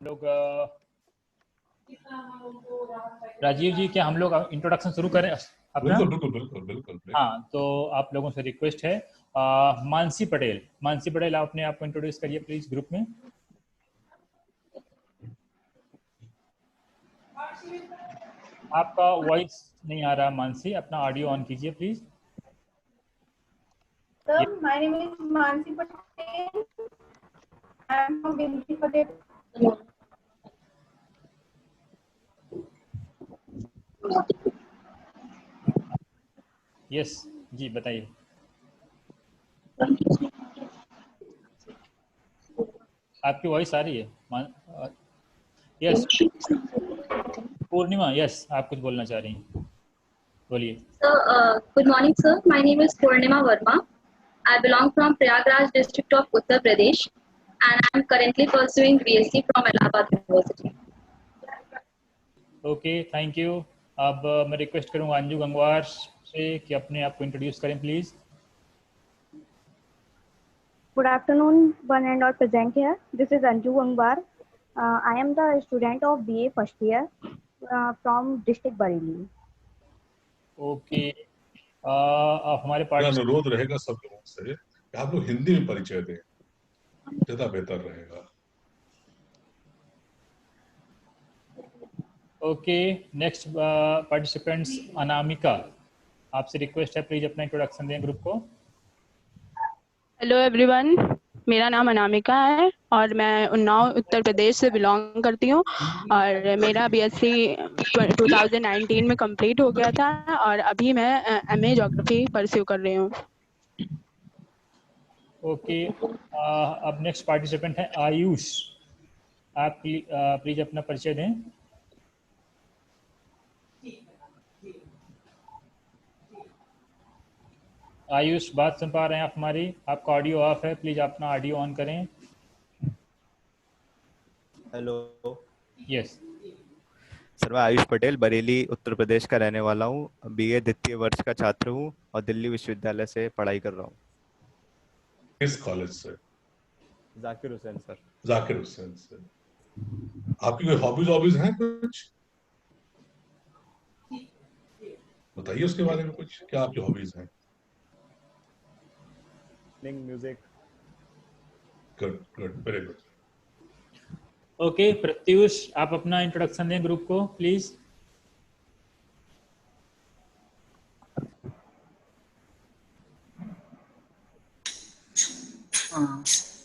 लोग राजीव जी, क्या हम लोग इंट्रोडक्शन शुरू करें अपना? बिल्कुल बिल्कुल बिल्कुल। हाँ, तो आप लोगों से रिक्वेस्ट है, मानसी पटेल, आप अपने आप को इंट्रोड्यूस करिए प्लीज ग्रुप में। आपका वॉइस नहीं आ रहा मानसी, अपना ऑडियो ऑन कीजिए please. Sir, my name is Mansi Patel. I am from Binti Patel. Yes जी, बताइए। आपकी वॉइस आ रही है? यस पूर्णिमा, यस आप कुछ बोलना चाह रही हैं, बोलिए। Good morning, sir. My name is Purnima Verma. I belong from Prayagraj district of Uttar Pradesh, and I am currently pursuing BSc from Allahabad University. Okay, thank you. अब मैं रिक्वेस्ट करूंगा अंजू गंगवार से कि अपने आप को इंट्रोड्यूस करें please. Good afternoon, one and all present here. This is Anju Gangwar. I am the student of BA first year from district Bareilly. Okay, आप हमारे मेरा अनुरोध रहेगा सब लोगों से कि आप लोग हिंदी में परिचय दें, ज्यादा बेहतर रहेगा। ओके, नेक्स्ट पार्टिसिपेंट्स अनामिका, आपसे रिक्वेस्ट है प्लीज अपना इंट्रोडक्शन दें ग्रुप को। हेलो एवरीवन, मेरा नाम अनामिका है और मैं उन्नाव उत्तर प्रदेश से बिलोंग करती हूँ और मेरा बीएससी 2019 में कंप्लीट हो गया था और अभी मैं एमए ज्योग्राफी परस्यू कर रही हूँ। ओके, अब नेक्स्ट पार्टिसिपेंट है आयुष, आप प्लीज अपना परिचय दें। आयुष, बात सुन पा रहे हैं आप हमारी? आपका ऑडियो ऑफ है, प्लीज अपना ऑडियो ऑन करें। हेलो, यस सर मैं आयुष पटेल बरेली उत्तर प्रदेश का रहने वाला हूँ। बीए द्वितीय वर्ष का छात्र हूँ और दिल्ली विश्वविद्यालय से पढ़ाई कर रहा हूँ। किस कॉलेज से? जाकिर हुसैन सर। जाकिर हुसैन से। आपकी कोई हॉबीज हैं कुछ? बताइए उसके बारे में कुछ, क्या आपकी हॉबीज हैं? Music. Good good, very good. Okay, Pratyush आप अपना इंट्रोडक्शन दें ग्रुप को प्लीज।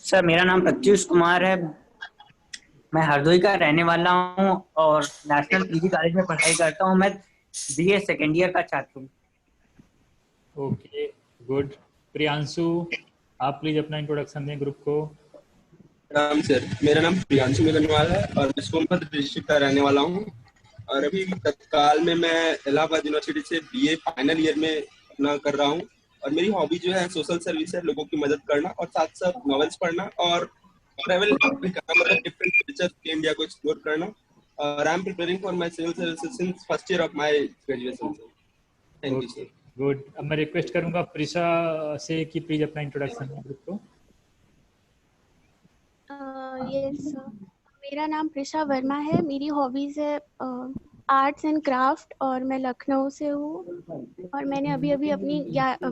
सर, मेरा नाम प्रत्युष कुमार है। मैं हरदोई का रहने वाला हूँ और नेशनल पीजी कॉलेज में पढ़ाई करता हूँ। मैं बीए सेकेंड ईयर का छात्र हूँ। Okay good. प्रियांशु, आप प्लीज अपना इंट्रोडक्शन दें ग्रुप को। राम सर, मेरा नाम प्रियांशु मेघनवाल है और मैं सोनभद्र डिस्ट्रिक्ट का रहने वाला हूँ और अभी तत्काल में मैं इलाहाबाद यूनिवर्सिटी से बीए फाइनल ईयर में अपना कर रहा हूँ और मेरी हॉबी जो है सोशल सर्विस है, लोगों की मदद करना और साथ साथ नॉवेल्स पढ़ना और ट्रैवल भी करना, मतलब डिफरेंट कल्चर इंडिया को एक्सप्लोर करना। और I am preparing for my civil services since first year of my graduation. Thank you sir. Good. अब मैं रिक्वेस्ट करूंगा प्रिशा से कि प्लीज अपना इंट्रोडक्शन दें ग्रुप को। यस, मेरा नाम प्रिशा वर्मा है। मेरी हॉबीज है आर्ट्स एंड क्राफ्ट और मैं लखनऊ से हूँ और मैंने अभी अभी अपनी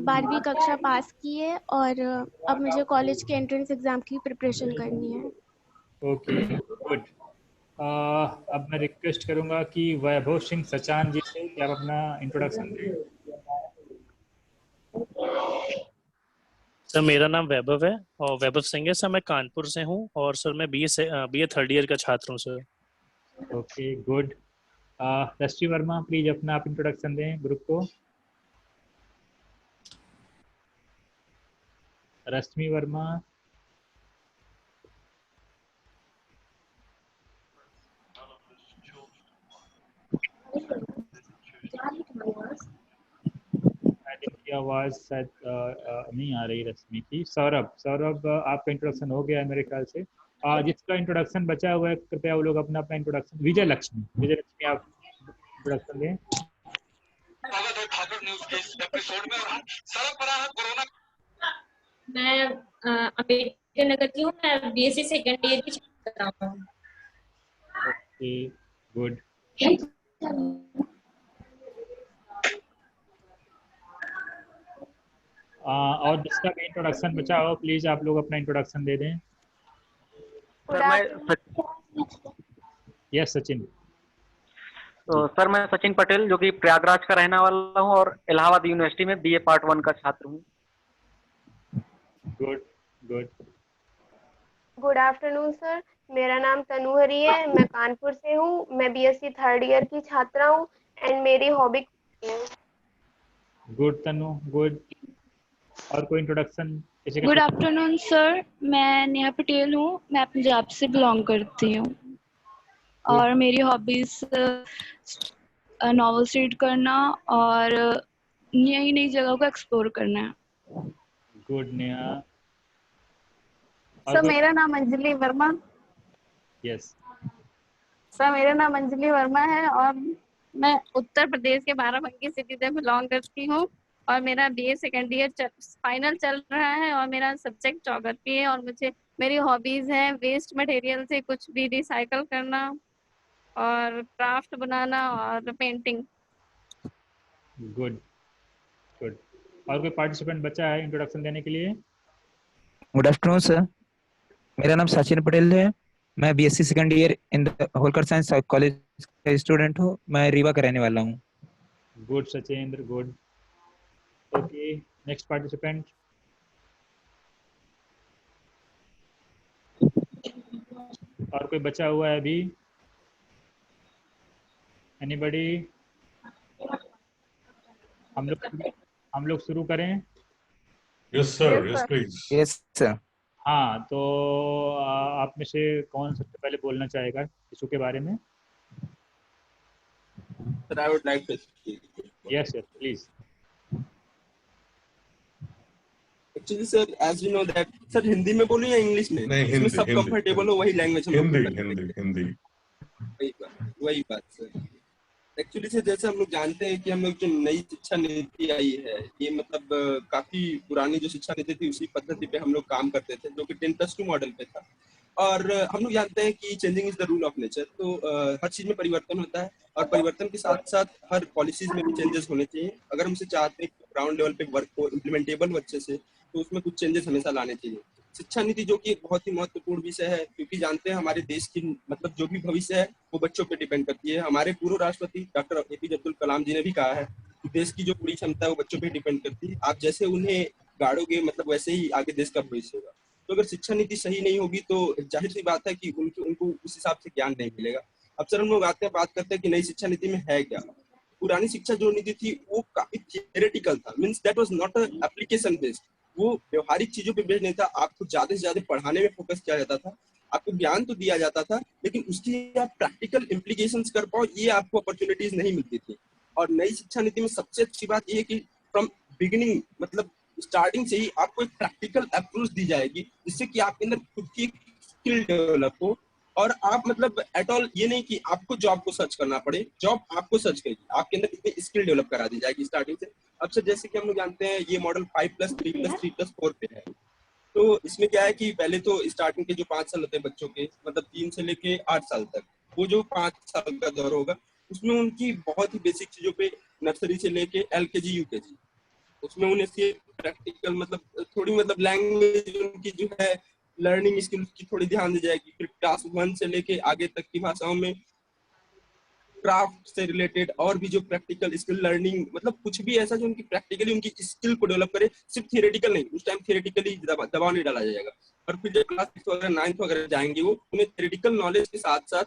12वीं कक्षा पास की है और अब मुझे कॉलेज के एंट्रेंस एग्जाम की प्रिपरेशन करनी है। Okay good. अब मैं रिक्वेस्ट करूंगा कि वैभव सिंह सचान जी से कि आप अपना इंट्रोडक्शन दें। सर, मेरा नाम वैभव है और वैभव सिंह है। सर, मैं कानपुर से हूँ और सर मैं बीए थर्ड ईयर का छात्र हूँ sir. Okay good. Rashmi Verma, please अपना आप इंट्रोडक्शन दें ग्रुप को। रश्मि वर्मा। की आवाज शायद नहीं आ रही रश्मि की। सौरभ आपका इंट्रोडक्शन हो गया है मेरे ख्याल से। जिसका इंट्रोडक्शन बचा हुआ है कृपया वो लोग अपना अपना इंट्रोडक्शन। विजय लक्ष्मी आप इंट्रोडक्शन दें। मैं अम्बेडकर नगर की हूँ। मैं बीएससी सेकेंड ईयर की छात्रा हूँ। Okay, good. और जिसका भी इंट्रोडक्शन बचा हो प्लीज आप लोग अपना इंट्रोडक्शन दे दें. यस सचिन. तो सर मैं सचिन पटेल जो कि प्रयागराज का रहने वाला हूँ और इलाहाबाद यूनिवर्सिटी में बीए पार्ट 1 का छात्र हूँ. Good good. Good afternoon sir, मेरा नाम तनु हरी है, मैं कानपुर से हूँ, मैं बीएससी थर्ड ईयर की छात्रा हूँ एंड मेरी हॉबी. गुड तनु, गुड. और कोई इंट्रोडक्शन किसी का? गुड आफ्टरनून सर, मैं नेहा पटेल हूँ, मैं पंजाब से बिलोंग करती हूँ और मेरी हॉबीज नॉवेल्स रीड करना और नई नई जगह को एक्सप्लोर करना है. गुड नेहा. सर मेरा नाम अंजलि वर्मा. यस. सर मेरा नाम अंजलि वर्मा है और मैं उत्तर प्रदेश के बाराबंकी सिटी से बिलोंग करती हूँ और मेरा बीए सेकेंड ईयर फाइनल चल रहा है और मेरा सब्जेक्ट ज्योग्राफी है और मुझे मेरी हॉबीज है वेस्ट मटेरियल से कुछ भी रिसाइकल करना और क्राफ्ट बनाना और पेंटिंग. Good good. और कोई पार्टिसिपेंट बचा है इंट्रोडक्शन देने के लिए? गुड आफ्टरनून सर, मेरा नाम सचिन पटेल है, मैं BSc second year in the Holkar science college का स्टूडेंट हूँ, मैं रीवा का रहने वाला हूँ. Good Sachindra, good. Okay, next participant. और कोई बचा हुआ है अभी? एनीबॉडी? हम लोग शुरू करें? Yes sir, yes please. Yes sir. हाँ, तो आप में से कौन सबसे पहले बोलना चाहेगा इशू के बारे में? Sir, I would like to speak. Yes, yes, please. Actually, sir, as you know that, sir, Hindi में बोलूं या इंग्लिश में? नहीं, इसमें सब कंफर्टेबल हो वही लैंग्वेज हम लोग हिंदी. वही बात सर. एक्चुअली सर जैसे हम लोग जानते हैं कि हम लोग जो नई शिक्षा नीति आई है ये मतलब काफी पुरानी जो शिक्षा नीति थी उसी पद्धति पे हम लोग काम करते थे जो कि 10+2 मॉडल पे था और हम लोग जानते हैं कि changing is the rule of nature. तो हर चीज में परिवर्तन होता है और परिवर्तन के साथ साथ हर पॉलिसीज में भी चेंजेस होने चाहिए. अगर हम इसे चाहते हैं कि ग्राउंड लेवल पे वर्क को इम्प्लीमेंटेबल हो अच्छे से तो उसमें कुछ चेंजेस हमेशा लाने चाहिए. शिक्षा नीति जो कि एक बहुत ही महत्वपूर्ण विषय है क्योंकि जानते हैं हमारे देश की मतलब जो भी भविष्य है वो बच्चों पे डिपेंड करती है. हमारे पूर्व राष्ट्रपति डॉक्टर एपीजे अब्दुल कलाम जी ने भी कहा है कि देश की जो पूरी क्षमता है वो बच्चों पे डिपेंड करती है. आप जैसे उन्हें गाड़ोगे मतलब वैसे ही आगे देश का भविष्य होगा. तो अगर शिक्षा नीति सही नहीं होगी तो जाहिर सी बात है कि उनको उस हिसाब से ज्ञान नहीं मिलेगा. अब सर हम लोग आते हैं बात करते हैं कि नई शिक्षा नीति में है क्या. पुरानी शिक्षा जो नीति थी वो काफी थियोरेटिकल था, means that was not application based. वो व्यवहारिक चीजों पे बेस्ड नहीं था. आपको ज्यादा से ज्यादा पढ़ाने में फोकस किया जाता था, आपको ज्ञान तो दिया जाता था लेकिन उसकी आप प्रैक्टिकल इम्प्लीकेशंस कर पाओ ये आपको अपॉर्चुनिटीज नहीं मिलती थी. और नई शिक्षा नीति में सबसे अच्छी बात ये है कि फ्रॉम बिगिनिंग मतलब स्टार्टिंग से ही आपको एक प्रैक्टिकल अप्रोच दी जाएगी जिससे कि आपके अंदर खुद की स्किल डेवलप हो और आप मतलब एट ऑल ये नहीं कि आपको जॉब को सर्च करना पड़े, जॉब आपको सर्च करेगी. आपके अंदर इतनी स्किल डेवलप करा दी जाएगी स्टार्टिंग से. अब सर जैसे कि हम लोग जानते हैं ये मॉडल 5+3+3+4 पे है. तो इसमें क्या है कि पहले तो स्टार्टिंग के जो 5 साल होते हैं बच्चों के मतलब 3 से लेके 8 साल तक वो जो 5 साल का दौर होगा उसमें उनकी बहुत ही बेसिक चीजों पे नर्सरी से लेके LKG UKG उसमें उन्हें सिर्फ प्रैक्टिकल मतलब थोड़ी मतलब लैंग्वेज उनकी जो है लर्निंग स्किल की थोड़ी ध्यान दी जाएगी. फिर क्लास 1 से लेके आगे तक की भाषाओं में क्राफ्ट से रिलेटेड और भी जो प्रैक्टिकल स्किल लर्निंग मतलब कुछ भी ऐसा जो उनकी प्रैक्टिकली उनकी स्किल को डेवलप करे, सिर्फ थियोरेटिकल नहीं. उस टाइम थियोरेटिकली दबाव नहीं डाला जाएगा. और फिर जब क्लास 6 वगैरह 9th वगैरह जाएंगे वो उन्हें थियोरेटिकल नॉलेज के साथ साथ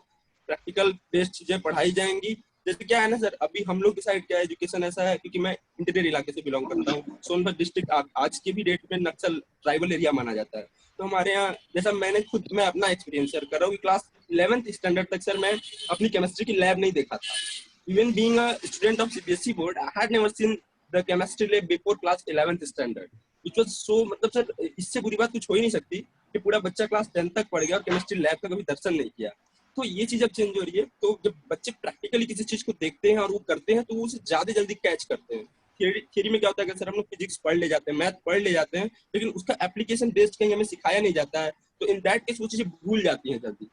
प्रैक्टिकल बेस्ड चीजें पढ़ाई जाएंगी. जैसे क्या है ना सर अभी हम लोग की साइड क्या एजुकेशन ऐसा है क्योंकि मैं इंटीरियर इलाके से बिलोंग करता हूँ. सोनभद्र डिस्ट्रिक्ट आज के भी डेट में नक्सल ट्राइबल एरिया माना जाता है. तो हमारे यहाँ जैसा मैं अपना एक्सपीरियंस शेयर कर रहा हूँ कि क्लास 11th स्टैंडर्ड तक सर मैं अपनी केमिस्ट्री की लैब नहीं देखा था. Even being a student of CBSE board I had never seen the chemistry lab before class 11th standard which was so मतलब सर इससे बुरी बात कुछ हो ही नहीं सकती कि पूरा बच्चा क्लास 10 तक पढ़ गया और केमिस्ट्री लैब का कभी दर्शन नहीं किया. तो ये चीज अब चेंज हो रही है. तो जब बच्चे प्रैक्टिकली किसी चीज को देखते हैं और वो करते हैं तो वो उसे ज्यादा जल्दी कैच करते हैं. थियरी में क्या होता है कि सर हम लोग फिजिक्स पढ़ ले जाते हैं, मैथ पढ़ ले जाते हैं लेकिन उसका एप्लीकेशन बेस्ड कहीं हमें सिखाया नहीं जाता है. तो इन दैट केस वो चीजें भूल जाती हैं जल्दी.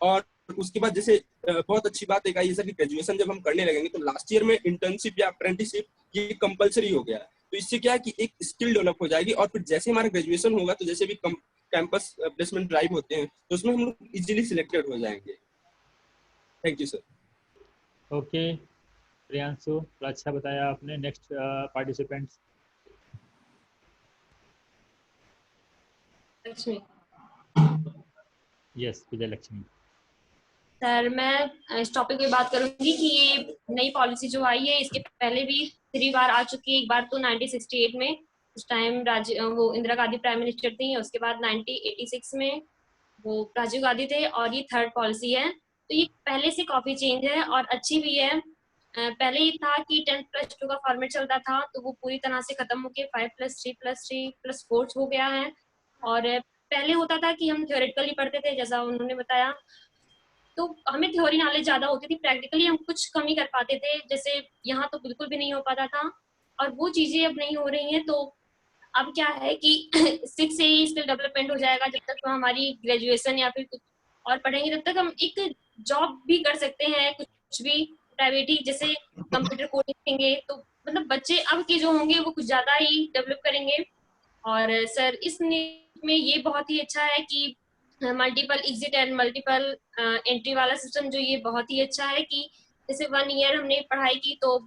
और उसके बाद जैसे बहुत अच्छी बात एक आई है सर कि ग्रेजुएशन जब हम करने लगेंगे तो लास्ट ईयर में इंटर्नशिप या अप्रेंटिसशिप ये कंपलसरी हो गया है। तो इससे क्या है कि एक स्किल डेवलप हो जाएगी और फिर जैसे हमारा ग्रेजुएशन होगा तो जैसे भी कैंपस प्लेसमेंट ड्राइव होते हैं तो उसमें हम लोग इजीली सिलेक्टेड हो जाएंगे। Thank you sir. Okay Priyanshu, तो अच्छा बताया आपने। Next participants. Lakshmi. Yes Vijay Lakshmi. Sir मैं इस टॉपिक पे बात करूंगी कि ये नई पॉलिसी जो आई है इसके पहले भी 3 बार आ चुकी है। एक बार तो 1968 में, उस टाइम वो इंदिरा गांधी प्राइम मिनिस्टर थी। उसके बाद 1986 में वो राजीव गांधी थे और ये 3rd पॉलिसी है। तो ये पहले से काफी चेंज है और अच्छी भी है। पहले ये था कि 10+2 का फॉर्मेट चलता था, तो वो पूरी तरह से खत्म होके 5+3+3+4 हो गया है। और पहले होता था कि हम थ्योरेटिकली पढ़ते थे जैसा उन्होंने बताया, तो हमें थ्योरी नॉलेज ज्यादा होती थी, प्रैक्टिकली हम कुछ कम ही कर पाते थे। जैसे यहाँ तो बिल्कुल भी नहीं हो पाता था और वो चीजें अब नहीं हो रही हैं। तो अब क्या है कि 6 से ही स्किल डेवलपमेंट हो जाएगा। जब तक हमारी ग्रेजुएशन या फिर कुछ और पढ़ेंगे तब तक हम एक जॉब भी कर सकते हैं, कुछ भी प्राइवेट ही, जैसे कंप्यूटर कोडिंग सीखेंगे तो मतलब बच्चे अब के जो होंगे वो कुछ ज्यादा ही डेवलप करेंगे। और सर इस में ये बहुत ही अच्छा है कि multiple exit and multiple entry वाला सिस्टम जो ये बहुत ही अच्छा है कि जैसे 1 ईयर हमने पढ़ाई की तो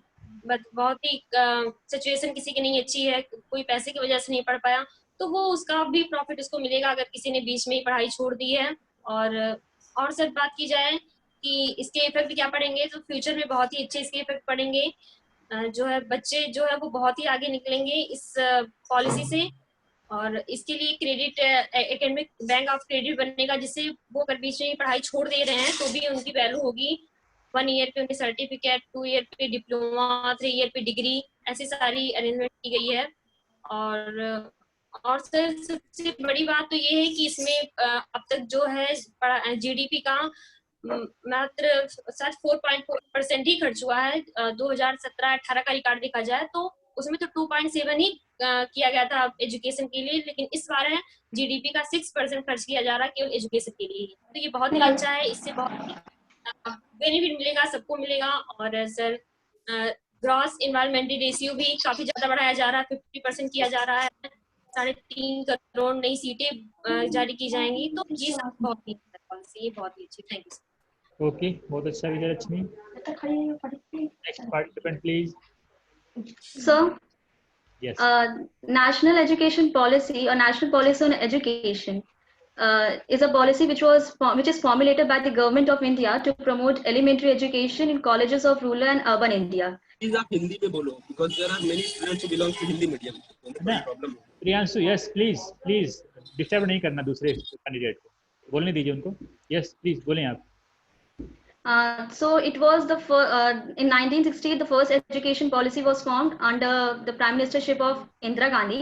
बहुत ही सिचुएशन किसी की नहीं अच्छी है, कोई पैसे की वजह से नहीं पढ़ पाया, तो वो उसका भी प्रॉफिट उसको मिलेगा अगर किसी ने बीच में ही पढ़ाई छोड़ दी है। और सर बात की जाए कि इसके इफेक्ट क्या पड़ेंगे तो फ्यूचर में बहुत ही अच्छे इसके इफेक्ट पड़ेंगे। जो है बच्चे जो है वो बहुत ही आगे निकलेंगे इस पॉलिसी से। और इसके लिए credit academic bank of credit बनेगा, जिससे वो अगर बीच में पढ़ाई छोड़ दे रहे हैं तो भी उनकी वैल्यू होगी। 1 ईयर पे उनके सर्टिफिकेट, 2 ईयर पे डिप्लोमा, 3 ईयर पे डिग्री, ऐसी सारी अरेंजमेंट की गई है। और सर सबसे बड़ी बात तो ये है कि इसमें अब तक जो है जीडीपी का मात्र 4.4% ही खर्च हुआ है। 2017-18 का रिकॉर्ड देखा जाए तो उसमें तो 2.7 ही किया गया था एजुकेशन के लिए, लेकिन इस बार है जीडीपी का 6% खर्च किया जा रहा है केवल एजुकेशन के लिए। तो ये बहुत ही अच्छा है, इससे बहुत बेनिफिट मिलेगा, सबको मिलेगा। और सर ग्रॉस इन्वायरमेंटल रेशियो भी काफी ज्यादा बढ़ाया जा रहा है, 50% किया जा रहा है। 3.5 करोड़ नई सीटें जारी की जाएंगी। तो ये सब बहुत ही पॉलिसी, ये बहुत ही अच्छी। Thank you. ओके, बहुत अच्छा Vijay Lakshmi. Next participant please. Sir, yes. National education policy or national policy on education is a policy which is formulated by the government of India to promote elementary education in colleges of rural and urban India. Please आप हिंदी में बोलो because there are many students who belong to Hindi medium. Priyanshu, yes, please disturb नहीं करना दूसरे candidate को, बोलने दीजिए उनको। yes, please बोलें आप। So it was in 1960 the first education policy was formed under the prime ministership of Indira Gandhi,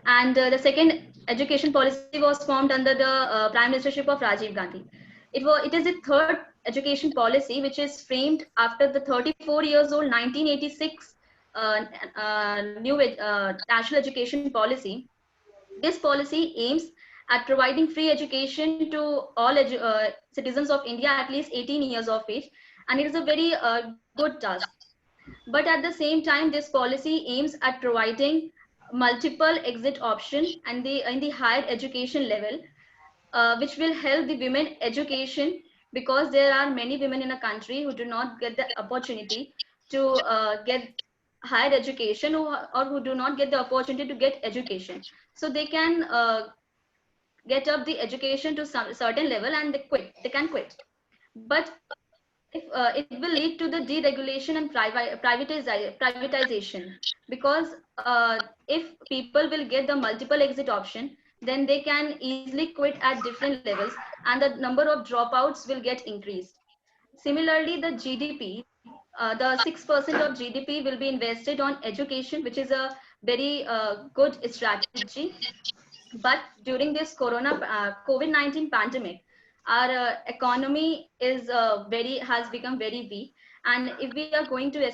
and the second education policy was formed under the prime ministership of Rajiv Gandhi. It is the third education policy which is framed after the 34 years old 1986 new national education policy. This policy aims at providing free education to all citizens of India at least 18 years of age, and it is a very good task. But at the same time, this policy aims at providing multiple exit options and in the higher education level, which will help the women education, because there are many women in a country who do not get the opportunity to get higher education or who do not get the opportunity to get education. So they can get up the education to some certain level and they can quit. But if it will lead to the deregulation and privatization, because if people will get the multiple exit option, then they can easily quit at different levels and the number of dropouts will get increased. Similarly, the GDP, the 6% of GDP will be invested on education, which is a very good strategy. But during this COVID-19 pandemic, our economy has become very weak, and if we are going to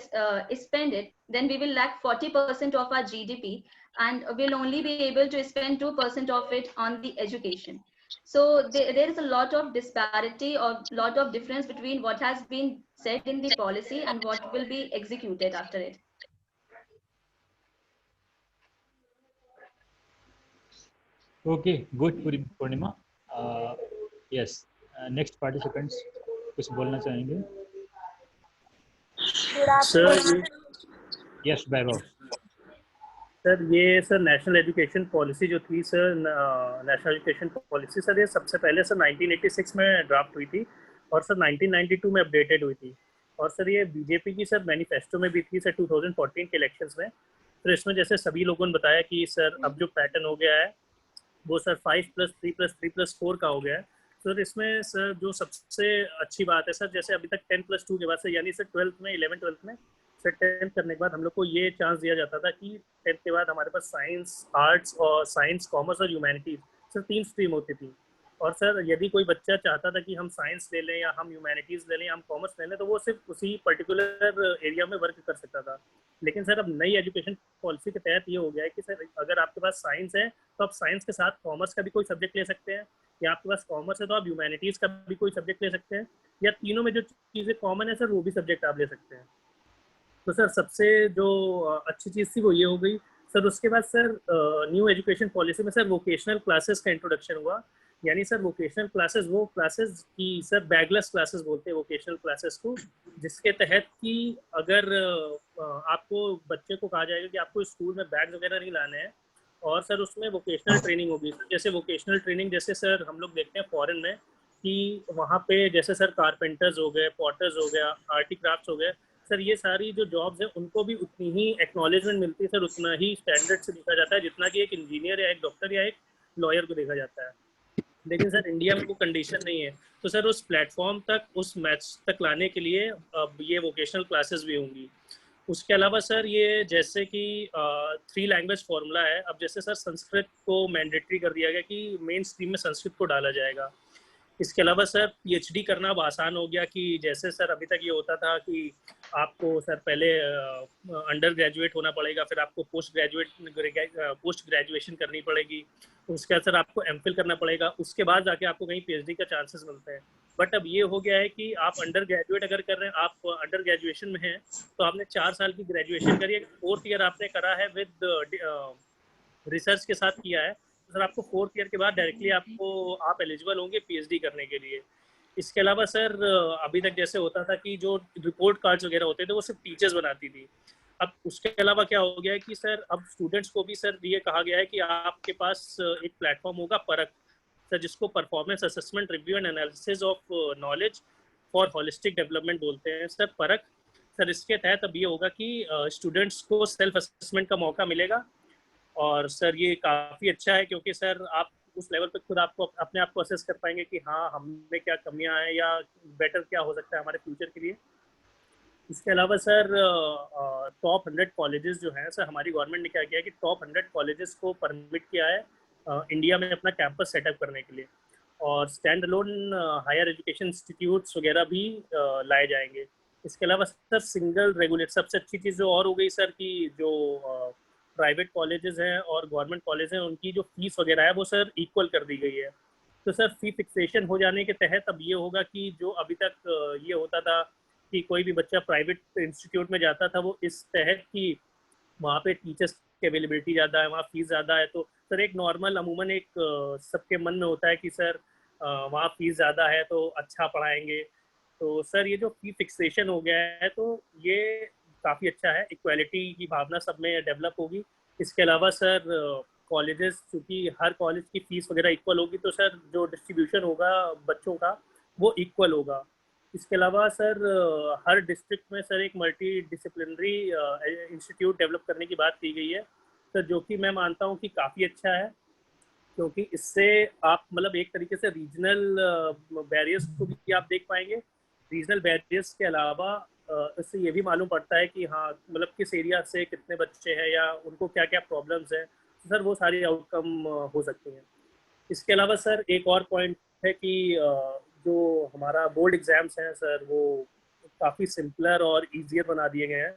spend it, then we will lack 40% of our GDP, and we'll only be able to spend 2% of it on the education. So there is a lot of disparity or lot of difference between what has been said in the policy and what will be executed after it. Okay, good Purnima. Yes, next participants कुछ बोलना चाहेंगे? Sir Yes, वैभव. Sir ये sir national education policy जो थी sir, national education policy sir, ये सबसे पहले sir 1986 में ड्राफ्ट हुई थी और सर 1992 में अपडेटेड हुई थी। और सर ये बीजेपी की सर मैनिफेस्टो में भी थी सर 2014 के इलेक्शंस में। तो इसमें जैसे सभी लोगों ने बताया कि सर अब जो पैटर्न हो गया है वो सर 5+3+3+4 का हो गया है। सर इसमें सर जो सबसे अच्छी बात है सर, जैसे अभी तक 10+2 के बाद से, यानी सर 12th में 11th-12th में सर 10th करने के बाद हम लोग को ये चांस दिया जाता था कि 10th के बाद हमारे पास साइंस, आर्ट्स और साइंस, कॉमर्स और ह्यूमैनिटीज सर 3 स्ट्रीम होती थी। और सर यदि कोई बच्चा चाहता था कि हम साइंस ले लें या हम ह्यूमैनिटीज़ ले लें या हम कॉमर्स ले लें, तो वो सिर्फ उसी पर्टिकुलर एरिया में वर्क कर सकता था। लेकिन सर अब नई एजुकेशन पॉलिसी के तहत ये हो गया है कि सर अगर आपके पास साइंस है तो आप साइंस के साथ कॉमर्स का भी कोई सब्जेक्ट ले सकते हैं, या आपके पास कॉमर्स है तो आप ह्यूमैनिटीज़ का भी कोई सब्जेक्ट ले सकते हैं, या तीनों में जो चीज़ें कॉमन है सर वो भी सब्जेक्ट आप ले सकते हैं। तो सर सबसे जो अच्छी चीज़ थी वो ये हो गई। सर उसके बाद सर न्यू एजुकेशन पॉलिसी में सर वोकेशनल क्लासेस का इंट्रोडक्शन हुआ। यानी सर वोकेशनल क्लासेस वो क्लासेस की सर बैगलेस क्लासेस बोलते हैं वोकेशनल क्लासेस को, जिसके तहत कि अगर आपको बच्चे को कहा जाएगा कि आपको स्कूल में बैग वगैरह नहीं लाने हैं, और सर उसमें वोकेशनल ट्रेनिंग होगी। जैसे वोकेशनल ट्रेनिंग जैसे सर हम लोग देखते हैं फॉरेन में कि वहाँ पे जैसे सर कारपेंटर्स हो गए, पॉटर्स हो गया, आर्टी क्राफ्ट्स हो गए, सर ये सारी जो जॉब्स हैं उनको भी उतनी ही एक्नॉलेजमेंट मिलती है सर, उतना ही स्टैंडर्ड से देखा जाता है जितना कि एक इंजीनियर या एक डॉक्टर या एक लॉयर को देखा जाता है। लेकिन सर इंडिया में वो कंडीशन नहीं है। तो सर उस प्लेटफॉर्म तक, उस मैच तक लाने के लिए अब ये वोकेशनल क्लासेस भी होंगी। उसके अलावा सर ये जैसे कि 3 लैंग्वेज फॉर्मूला है। अब जैसे सर संस्कृत को मैंडेटरी कर दिया गया कि मेन स्ट्रीम में संस्कृत को डाला जाएगा। इसके अलावा सर पीएचडी करना अब आसान हो गया कि जैसे सर अभी तक ये होता था कि आपको सर पहले अंडर ग्रेजुएट होना पड़ेगा, फिर आपको पोस्ट ग्रेजुएशन करनी पड़ेगी, उसके बाद सर आपको एमफिल करना पड़ेगा, उसके बाद जाके आपको कहीं पीएचडी का चांसेस मिलते हैं। बट अब ये हो गया है कि आप अंडर ग्रेजुएट अगर कर रहे हैं, आप अंडर ग्रेजुएशन में हैं, तो आपने 4 साल की ग्रेजुएशन करी है, 4th ईयर आपने करा है विद रिसर्च के साथ किया है, सर आपको 4th ईयर के बाद डायरेक्टली आप एलिजिबल होंगे पीएचडी करने के लिए। इसके अलावा सर अभी तक जैसे होता था कि जो रिपोर्ट कार्ड्स वगैरह होते थे वो सिर्फ टीचर्स बनाती थी। अब उसके अलावा क्या हो गया है कि सर अब स्टूडेंट्स को भी सर ये कहा गया है कि आपके पास एक प्लेटफॉर्म होगा परख सर, जिसको performance assessment review and analysis of knowledge for holistic development बोलते हैं सर, परख। सर इसके तहत अब ये होगा कि स्टूडेंट्स को सेल्फ असेसमेंट का मौका मिलेगा। और सर ये काफ़ी अच्छा है क्योंकि सर आप उस लेवल पे खुद आपको अपने आप को असेस कर पाएंगे कि हाँ हमें क्या कमियां हैं या बेटर क्या हो सकता है हमारे फ्यूचर के लिए। इसके अलावा सर टॉप 100 कॉलेजेस जो हैं सर, हमारी गवर्नमेंट ने क्या किया है कि टॉप 100 कॉलेजेस को परमिट किया है इंडिया में अपना कैंपस सेटअप करने के लिए, और stand alone higher education institutes वगैरह भी लाए जाएंगे। इसके अलावा सर सिंगल रेगुलेट, सबसे अच्छी चीज़ जो और हो गई सर कि जो प्राइवेट कॉलेजेस हैं और गवर्नमेंट कॉलेज हैं उनकी जो फीस वगैरह है वो सर इक्वल कर दी गई है। तो सर फी फिक्सेशन हो जाने के तहत अब ये होगा कि जो अभी तक ये होता था कि कोई भी बच्चा प्राइवेट इंस्टीट्यूट में जाता था वो इस तहत कि वहाँ पे टीचर्स की अवेलेबिलिटी ज़्यादा है, वहाँ फीस ज़्यादा है, तो सर एक नॉर्मल अमूमन एक सबके मन में होता है कि सर वहाँ फीस ज़्यादा है तो अच्छा पढ़ाएंगे। तो सर ये जो फी फिक्सेशन हो गया है तो ये काफ़ी अच्छा है, इक्वालिटी की भावना सब में डेवलप होगी। इसके अलावा सर कॉलेजेस, चूँकि हर कॉलेज की फ़ीस वगैरह इक्वल होगी तो सर जो डिस्ट्रीब्यूशन होगा बच्चों का वो इक्वल होगा। इसके अलावा सर हर डिस्ट्रिक्ट में सर एक मल्टी डिसिप्लिनरी इंस्टीट्यूट डेवलप करने की बात की गई है सर, जो कि मैं मानता हूँ कि काफ़ी अच्छा है, क्योंकि इससे आप मतलब एक तरीके से रीजनल बैरियर्स को भी आप देख पाएंगे। रीजनल बैरियर्स के अलावा इससे ये भी मालूम पड़ता है कि हाँ मतलब किस एरिया से कितने बच्चे हैं या उनको क्या क्या प्रॉब्लम्स हैं, तो सर वो सारी आउटकम हो सकती हैं। इसके अलावा सर एक और पॉइंट है कि जो हमारा बोर्ड एग्ज़ाम्स हैं सर वो काफ़ी सिंपलर और ईजियर बना दिए गए हैं,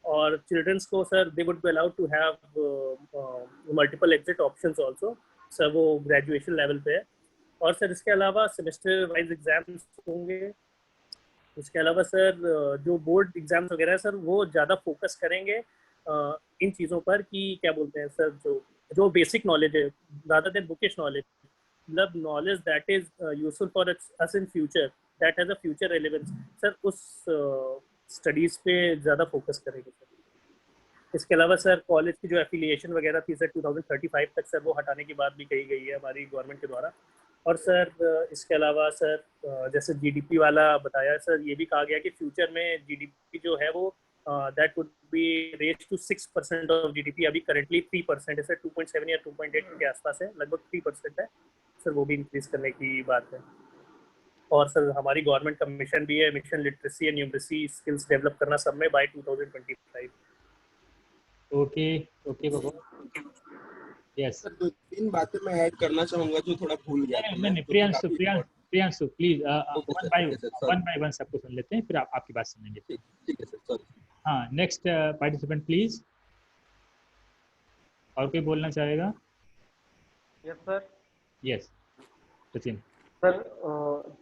और चिल्ड्रंस को sir they would be allowed to have multiple exit options also sir, वो ग्रेजुएशन लेवल पे है। और सर इसके अलावा सेमेस्टर वाइज एग्जाम्स होंगे। इसके अलावा सर जो बोर्ड एग्जाम्स वगैरह है सर वो ज़्यादा फोकस करेंगे इन चीज़ों पर कि क्या बोलते हैं सर, जो बेसिक नॉलेज है रादर देन बुकिश नॉलेज, मतलब knowledge that is useful for us in future, that has a future relevance sir, उस स्टडीज़ पे ज़्यादा फोकस करेंगे सर। इसके अलावा सर कॉलेज की जो एफिलिएशन वगैरह थी सर 2035 तक सर वो हटाने की बात भी कही गई है हमारी गवर्नमेंट के द्वारा। और सर इसके अलावा सर जैसे जीडीपी वाला बताया सर, ये भी कहा गया कि फ्यूचर में जीडीपी जो है वो that would be raise to 6% of GDP. अभी करंटली 3% है सर, 2.7 या 2.8 के आसपास है, लगभग 3% है सर, वो भी इंक्रीज करने की बात है। और सर हमारी गवर्नमेंट का मिशन भी है, mission literacy and numeracy skills develop करना सब में बाय 2025। ओके बाबा, यस। दो तीन बातें मैं ऐड करना चाहूंगा जो थोड़ा भूल गया था। नहीं, Priyanshu please one by one सबको सुन लेते हैं, फिर आपकी बात सुनेंगे। ठीक है सर, सॉरी। हाँ, नेक्स्ट पार्टिसिपेंट प्लीज। और कोई बोलना चाहेगा? Yes sir. Yes Sachin sir,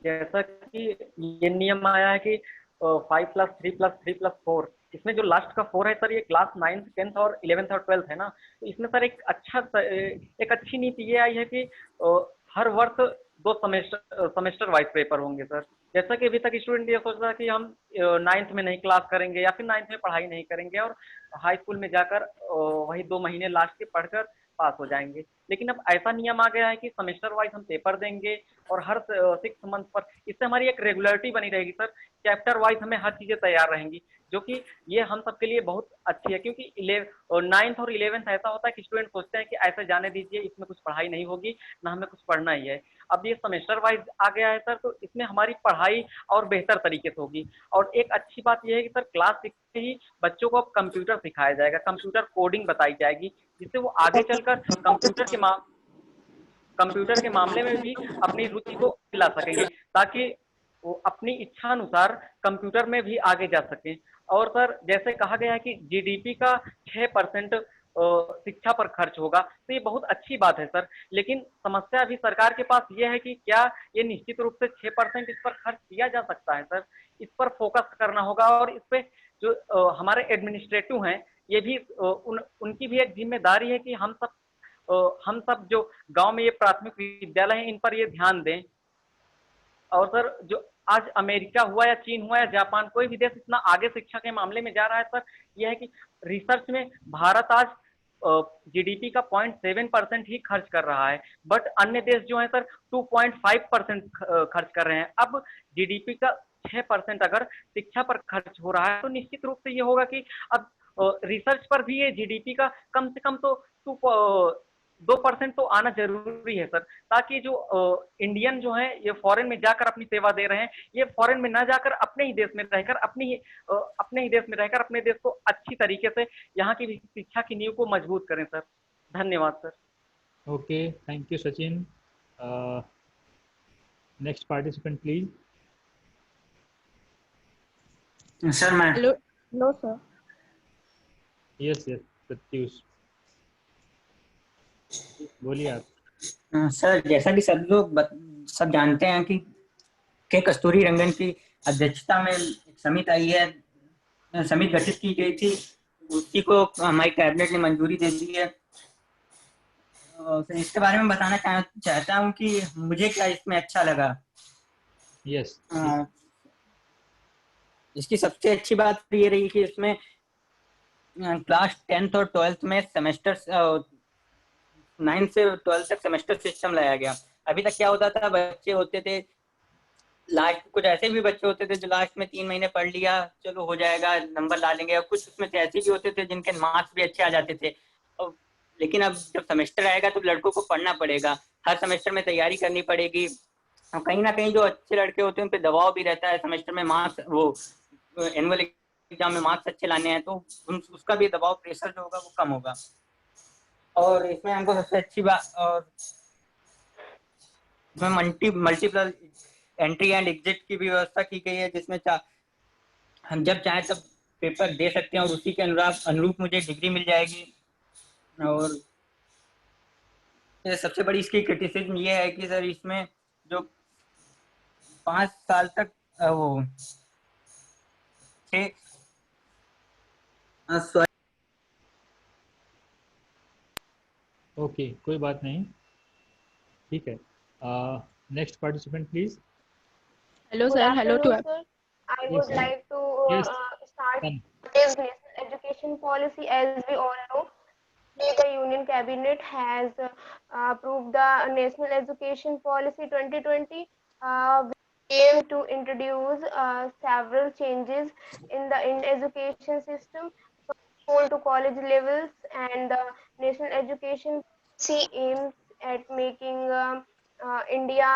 जैसा कि ये नियम आया है कि 5+3+3+4, इसमें जो लास्ट का 4 है सर, ये क्लास 9th 10th और 11th और 12th है ना, तो इसमें सर एक अच्छी नीति ये आई है कि हर वर्ष 2 सेमेस्टर वाइज पेपर होंगे सर। जैसा कि अभी तक स्टूडेंट ये सोच रहा है कि हम 9th में नहीं क्लास करेंगे या फिर 9th में पढ़ाई नहीं करेंगे और हाई स्कूल में जाकर वही 2 महीने लास्ट के पढ़कर पास हो जाएंगे, लेकिन अब ऐसा नियम आ गया है कि सेमेस्टर वाइज हम पेपर देंगे और हर 6 मंथ पर, इससे हमारी एक रेगुलरिटी बनी रहेगी सर। चैप्टर वाइज हमें हर चीज़ें तैयार रहेंगी, जो कि ये हम सबके लिए बहुत अच्छी है, क्योंकि 9th और 11th ऐसा होता है कि स्टूडेंट सोचते हैं कि ऐसे जाने दीजिए, इसमें कुछ पढ़ाई नहीं होगी, ना हमें कुछ पढ़ना ही है। अब ये सेमेस्टर वाइज आ गया है सर, तो इसमें हमारी पढ़ाई और बेहतर तरीके से होगी। और एक अच्छी बात यह है कि सर क्लास 6 से ही बच्चों को अब कंप्यूटर सिखाया जाएगा, कंप्यूटर कोडिंग बताई जाएगी, जिससे वो आगे चलकर कंप्यूटर के मामले में भी अपनी रुचि को दिला सकेंगे, ताकि वो अपनी इच्छा अनुसार कंप्यूटर में भी आगे जा सकें। और सर जैसे कहा गया है कि जीडीपी का 6% शिक्षा पर खर्च होगा, तो ये बहुत अच्छी बात है सर, लेकिन समस्या अभी सरकार के पास ये है कि क्या ये निश्चित रूप से 6% इस पर खर्च किया जा सकता है सर। इस पर फोकस करना होगा और इस पे जो हमारे एडमिनिस्ट्रेटिव हैं, ये भी उनकी भी एक जिम्मेदारी है कि हम सब जो गांव में ये प्राथमिक विद्यालय हैं, इन पर ये ध्यान दें। और सर जो आज अमेरिका हुआ या चीन हुआ या जापान, कोई भी देश इतना आगे शिक्षा के मामले में जा रहा है सर, यह है कि रिसर्च में भारत आज जीडीपी का 0.7% ही खर्च कर रहा है, बट अन्य देश जो है सर 2.5% खर्च कर रहे हैं। अब जीडीपी का 6% अगर शिक्षा पर खर्च हो रहा है, तो निश्चित रूप से ये होगा कि अब रिसर्च पर भी ये जीडीपी का कम से कम तो 2% तो आना जरूरी है सर, ताकि जो इंडियन जो है ये फॉरेन में जाकर अपनी सेवा दे रहे हैं, ये फॉरेन में ना जाकर अपने ही देश में रहकर अपने देश को अच्छी तरीके से यहाँ की शिक्षा की नींव को मजबूत करें सर। धन्यवाद sir. Okay, thank you Sachin. Next participant please. Sir मैं हेलो सर। यस प्रत्युष बोलिए आप। सर जैसा कि सब जानते हैं कि के कस्तूरी रंगन की अध्यक्षता में एक समिति आई है, समिति गठित की गई थी, उसी को हमारी कैबिनेट ने मंजूरी दे दी है। इसके बारे में बताना चाहता हूँ कि मुझे क्या इसमें अच्छा लगा। यस इसकी सबसे अच्छी बात ये रही कि इसमें क्लास 10th और 12th में सेमेस्टर 9 से 12 तक सेमेस्टर सिस्टम लाया गया। अभी तक क्या होता था, बच्चे होते थे लास्ट, कुछ ऐसे भी बच्चे होते थे जो लास्ट में 3 महीने पढ़ लिया, चलो हो जाएगा, नंबर ला लेंगे, और कुछ उसमें से ऐसे भी होते थे जिनके मार्क्स भी अच्छे आ जाते थे। लेकिन अब जब सेमेस्टर आएगा तो लड़कों को पढ़ना पड़ेगा, हर सेमेस्टर में तैयारी करनी पड़ेगी, और कहीं ना कहीं जो अच्छे लड़के होते हैं उन पर दबाव भी रहता है, सेमेस्टर में मार्क्स, वो एनुअल एग्जाम में मार्क्स अच्छे लाने हैं, तो उसका भी दबाव, प्रेशर जो होगा वो कम होगा। और इसमें हमको सबसे अच्छी बात, और इसमें मल्टीपल एंट्री एंड एग्जिट की भी व्यवस्था की गई है, जिसमें हम जब चाहे तब पेपर दे सकते हैं और उसी के अनुरूप मुझे डिग्री मिल जाएगी। और सबसे बड़ी इसकी क्रिटिसिज्म ये है कि सर इसमें जो 5 साल तक वो 6 ओके, कोई बात नहीं, ठीक है। Next participant please. Hello Good sir, hello to afternoon, sir. I would like to Yes. start Done. today's national education policy. As we all know, the Union Cabinet has approved the National Education Policy 2020, which aim to introduce several changes in the education system from school to college levels, and the National Education Policy aims at making India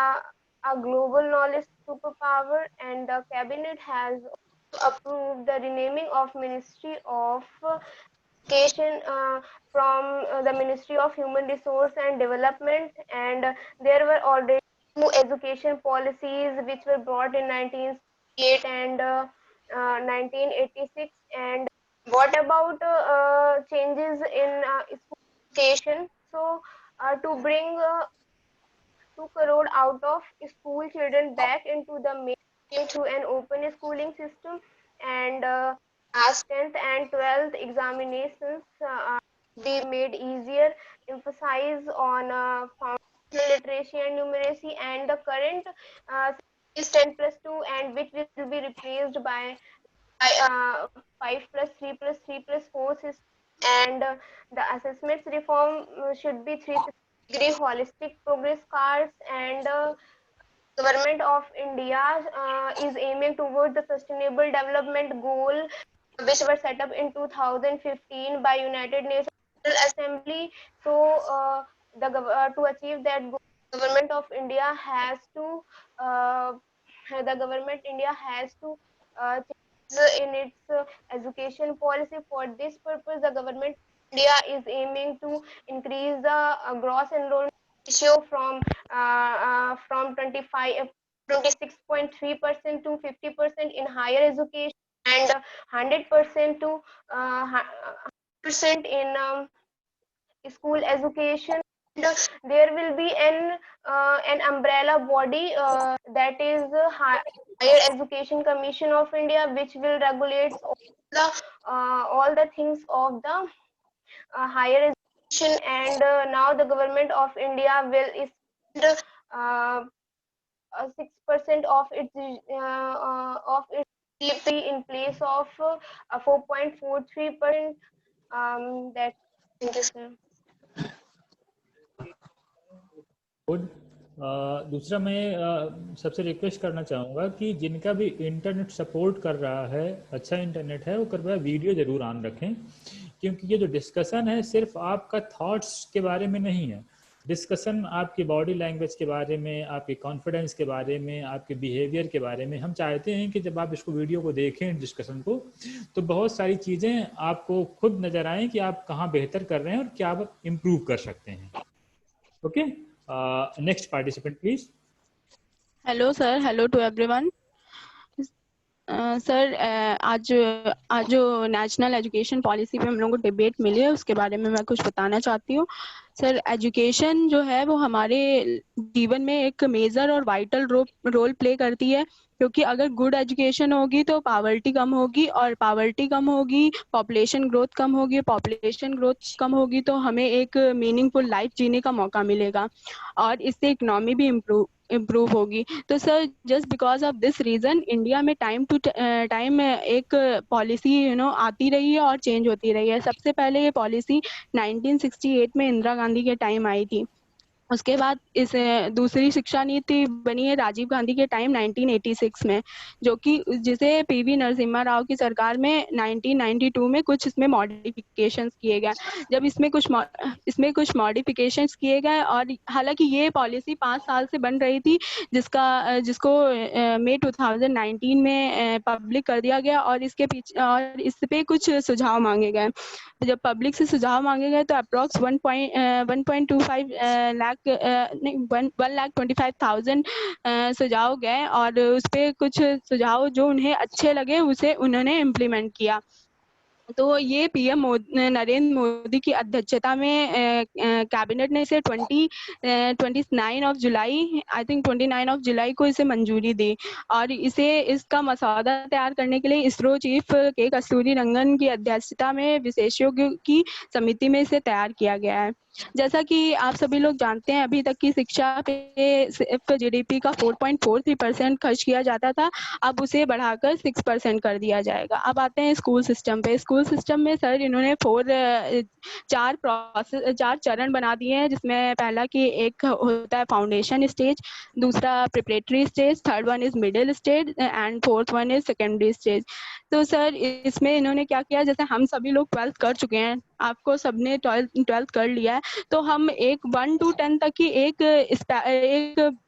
a global knowledge superpower, and the Cabinet has approved the renaming of Ministry of Education from the Ministry of Human Resource and Development, and there were already 2 education policies which were brought in 1968 and 1986. And what about changes in school education? So to bring 2 crore out of school children back into the mainstream through an open schooling system, and as 10th and 12th examinations be made easier, emphasize on foundational literacy and numeracy, and the current is 10+2, and which will be replaced by 5+3+3+4 system. And the assessments reform should be 360-degree holistic progress cards, and Government of India is aiming towards the Sustainable Development Goal, which were set up in 2015 by United Nations Assembly. So to achieve that goal, Government of India has to change in its education policy. For this purpose, the Government of India is aiming to increase the gross enrollment ratio from 26.3% to 50% in higher education, and 100% to 100% in school education. There will be an umbrella body that is Higher Education Commission of India, which will regulate all the things of the higher education. And now the Government of India will spend 6% of its GDP in place of 4.43%. That. Thank you, sir. Good. दूसरा मैं सबसे request करना चाहूँगा कि जिनका भी internet support कर रहा है, अच्छा इंटरनेट है, वो कृपया वीडियो ज़रूर ऑन रखें, क्योंकि ये जो डिस्कशन है सिर्फ आपका थॉट्स के बारे में नहीं है। डिस्कशन आपकी बॉडी लैंग्वेज के बारे में, आपके कॉन्फिडेंस के बारे में, आपके बिहेवियर के बारे में। हम चाहते हैं कि जब आप इसको वीडियो को देखें, डिस्कशन को, तो बहुत सारी चीज़ें आपको खुद नज़र आएँ कि आप कहाँ बेहतर कर रहे हैं और क्या आप इम्प्रूव कर सकते हैं। Okay, next participant please. Hello sir, hello to everyone. Sir आज जो नेशनल एजुकेशन पॉलिसी पे हम लोगों को डिबेट मिली है, उसके बारे में मैं कुछ बताना चाहती हूँ। सर एजुकेशन जो है वो हमारे जीवन में एक मेजर और वाइटल रोल प्ले करती है, क्योंकि अगर गुड एजुकेशन होगी तो पावर्टी कम होगी, और पावर्टी कम होगी पॉपुलेशन ग्रोथ कम होगी, पॉपुलेशन ग्रोथ कम होगी तो हमें एक मीनिंगफुल लाइफ जीने का मौका मिलेगा, और इससे इकोनॉमी भी इम्प्रूव होगी। तो sir just because of this reason India में टाइम टू टाइम एक पॉलिसी आती रही है और चेंज होती रही है। सबसे पहले ये पॉलिसी 1968 में इंदिरा गांधी के टाइम आई थी। उसके बाद इस दूसरी शिक्षा नीति बनी है राजीव गांधी के टाइम 1986 में, जो कि जिसे पीवी नरसिम्हा राव की सरकार में 1992 में कुछ इसमें मॉडिफिकेशंस किए गए। जब इसमें कुछ मॉडिफिकेशंस किए गए, और हालांकि ये पॉलिसी 5 साल से बन रही थी, जिसको मई 2019 में पब्लिक कर दिया गया, और इसके पीछे और इस पे कुछ सुझाव मांगे गए। जब पब्लिक से सुझाव मांगे गए तो अप्रॉक्स 1.25 लाख 1,25,000 सुझाव गए, और उस पर कुछ सुझाव जो उन्हें अच्छे लगे उसे उन्होंने इम्प्लीमेंट किया। तो ये पीएम नरेंद्र मोदी की अध्यक्षता में कैबिनेट ने इसे 29 of July, I think 29 of July को इसे मंजूरी दी और इसका मसौदा तैयार करने के लिए इसरो चीफ के कस्तूरी रंगन की अध्यक्षता में विशेषज्ञों की समिति में इसे तैयार किया गया है। जैसा कि आप सभी लोग जानते हैं, अभी तक की शिक्षा पे सिर्फ जीडीपी का 4.43% खर्च किया जाता था, अब उसे बढ़ाकर 6% कर दिया जाएगा। अब आते हैं स्कूल सिस्टम पे। स्कूल सिस्टम में सर इन्होंने चार चरण बना दिए हैं, जिसमें पहला कि एक होता है फाउंडेशन स्टेज, दूसरा preparatory stage, third one is middle stage and fourth one is secondary stage. तो सर इसमें इन्होंने क्या किया, जैसे हम सभी लोग 12th कर चुके हैं, आपको सबने 12th कर लिया है, तो हम 1 to 10 तक की एक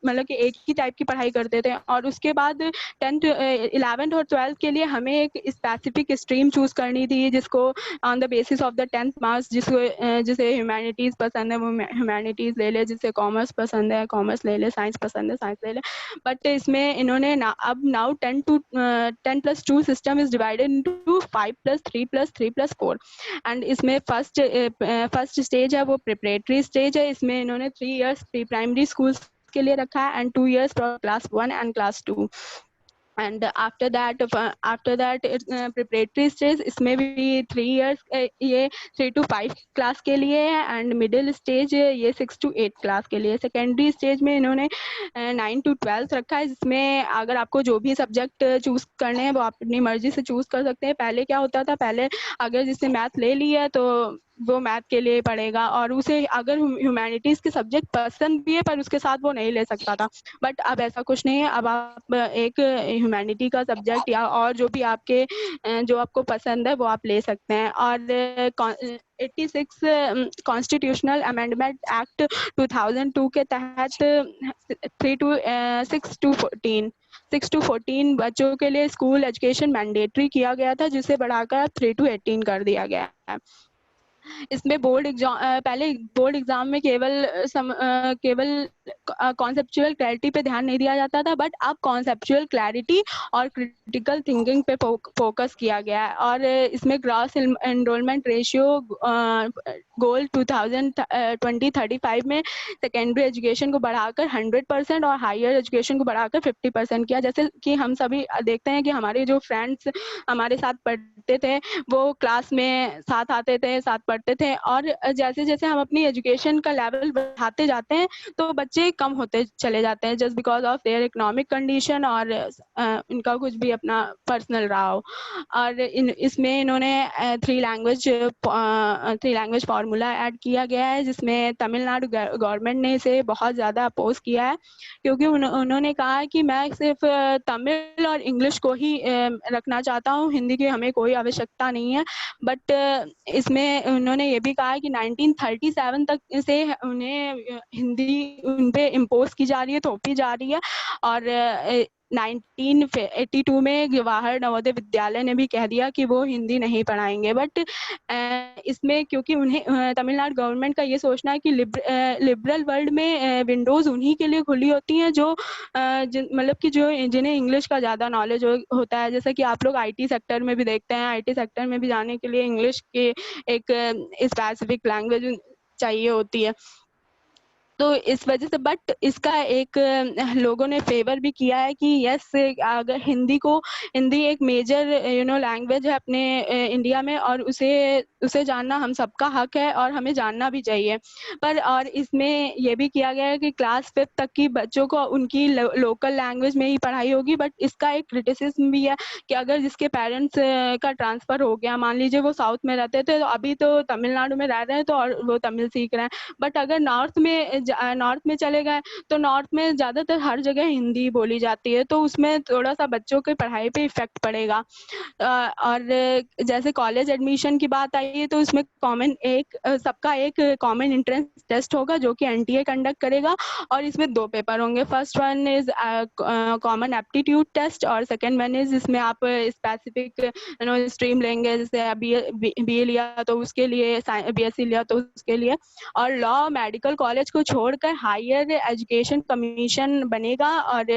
मतलब कि एक ही टाइप की पढ़ाई करते थे और उसके बाद 11th और 12th के लिए हमें एक स्पेसिफिक स्ट्रीम चूज करनी थी, जिसको on the basis of the 10th marks, जिसे ह्यूमैनिटीज पसंद है वो ह्यूमैनिटीज ले ले, जिसे कॉमर्स पसंद है कॉमर्स ले ले, साइंस पसंद है साइंस ले ले। बट इसमें इन्होंने अब now 10+2 system is divided into 5+3+3+4 and इसमें फर्स्ट स्टेज है वो प्रिपरेटरी स्टेज है। इसमें इन्होंने 3 years प्री प्राइमरी स्कूल के लिए रखा है and 2 years for class 1 and class 2 and after that preparatory stage, इसमें भी 3 years ये 3 to 5 क्लास के लिए है एंड मिडिल स्टेज ये 6 to 8 क्लास के लिए। सेकेंडरी स्टेज में इन्होंने 9 to 12 रखा है, जिसमें अगर आपको जो भी सब्जेक्ट चूज करने हैं वो आप अपनी मर्जी से चूज कर सकते हैं। पहले क्या होता था, पहले अगर जिसने मैथ ले लिया तो वो मैथ के लिए पढ़ेगा और उसे अगर ह्यूमैनिटीज के सब्जेक्ट पसंद भी है पर उसके साथ वो नहीं ले सकता था। बट अब ऐसा कुछ नहीं है, अब आप एक ह्यूमैनिटी का सब्जेक्ट या और जो भी जो आपको पसंद है वो आप ले सकते हैं। और 86 कॉन्स्टिट्यूशनल अमेंडमेंट एक्ट 2002 के तहत 6 to 14 बच्चों के लिए स्कूल एजुकेशन मैंडेटरी किया गया था, जिसे बढ़ाकर 3 to 18 कर दिया गया है। इसमें पहले बोर्ड एग्जाम में केवल कॉन्सेप्चुअल क्लैरिटी पे ध्यान नहीं दिया जाता था, बट अब कॉन्सेप्चुअल क्लैरिटी और क्रिटिकल थिंकिंग पे फोकस किया गया है। और इसमें ग्रॉस एनरोलमेंट रेशियो गोल 2035 में सेकेंडरी एजुकेशन को बढ़ाकर 100% और हायर एजुकेशन को बढ़ाकर 50% किया। जैसे कि हम सभी देखते हैं कि हमारे जो फ्रेंड्स हमारे साथ पढ़ते थे वो क्लास में साथ आते थे, साथ पढ़ते थे, और जैसे जैसे हम अपनी एजुकेशन का लेवल बढ़ाते जाते हैं तो बच्चे कम होते चले जाते हैं, just because of their economic condition और इनका कुछ भी अपना पर्सनल रहा हो। और इसमें इन्होंने 3 लैंग्वेज फार्मूला ऐड किया गया है, जिसमें तमिलनाडु गवर्नमेंट ने इसे बहुत ज़्यादा अपोज किया है, क्योंकि उन्होंने कहा है कि मैं सिर्फ तमिल और इंग्लिश को ही रखना चाहता हूँ, हिंदी की हमें कोई आवश्यकता नहीं है। बट इसमें उन्होंने ये भी कहा है कि 1937 तक से उन्हें हिंदी उन पे इम्पोज की जा रही है, थोपी जा रही है। और 1982 में जवाहर नवोदय विद्यालय ने भी कह दिया कि वो हिंदी नहीं पढ़ाएंगे। बट इसमें क्योंकि उन्हें तमिलनाडु गवर्नमेंट का ये सोचना है कि लिबरल वर्ल्ड में विंडोज उन्हीं के लिए खुली होती हैं जो मतलब कि जिन्हें इंग्लिश का ज़्यादा नॉलेज होता है। जैसे कि आप लोग आईटी सेक्टर में भी देखते हैं, आईटी सेक्टर में भी जाने के लिए इंग्लिश के एक स्पेसिफिक लैंग्वेज चाहिए होती है। तो इस वजह से, बट इसका एक लोगों ने फेवर भी किया है कि यस, अगर हिंदी एक मेजर लैंग्वेज है अपने इंडिया में, और उसे जानना हम सबका हक है और हमें जानना भी चाहिए। पर और इसमें यह भी किया गया है कि क्लास 5 तक की बच्चों को उनकी लोकल लैंग्वेज में ही पढ़ाई होगी। बट इसका एक क्रिटिसिज्म भी है कि अगर जिसके पेरेंट्स का ट्रांसफ़र हो गया, मान लीजिए वो साउथ में रहते थे तो अभी तो तमिलनाडु में रह रहे हैं तो और वो तमिल सीख रहे हैं, बट अगर नॉर्थ में चले गए तो नॉर्थ में ज़्यादातर हर जगह हिंदी बोली जाती है, तो उसमें थोड़ा सा बच्चों की पढ़ाई पे इफेक्ट पड़ेगा। और जैसे कॉलेज एडमिशन की बात आई है तो उसमें सबका एक कॉमन एंट्रेंस टेस्ट होगा जो कि एनटीए कंडक्ट करेगा, और इसमें 2 पेपर होंगे। First one is common aptitude test और सेकेंड वन इज इसमें आप स्पेसिफिक स्ट्रीम लेंगे, जैसे बीए लिया तो उसके लिए, बीएससी लिया तो उसके लिए। और लॉ मेडिकल कॉलेज को छोड़कर हायर एजुकेशन कमीशन बनेगा और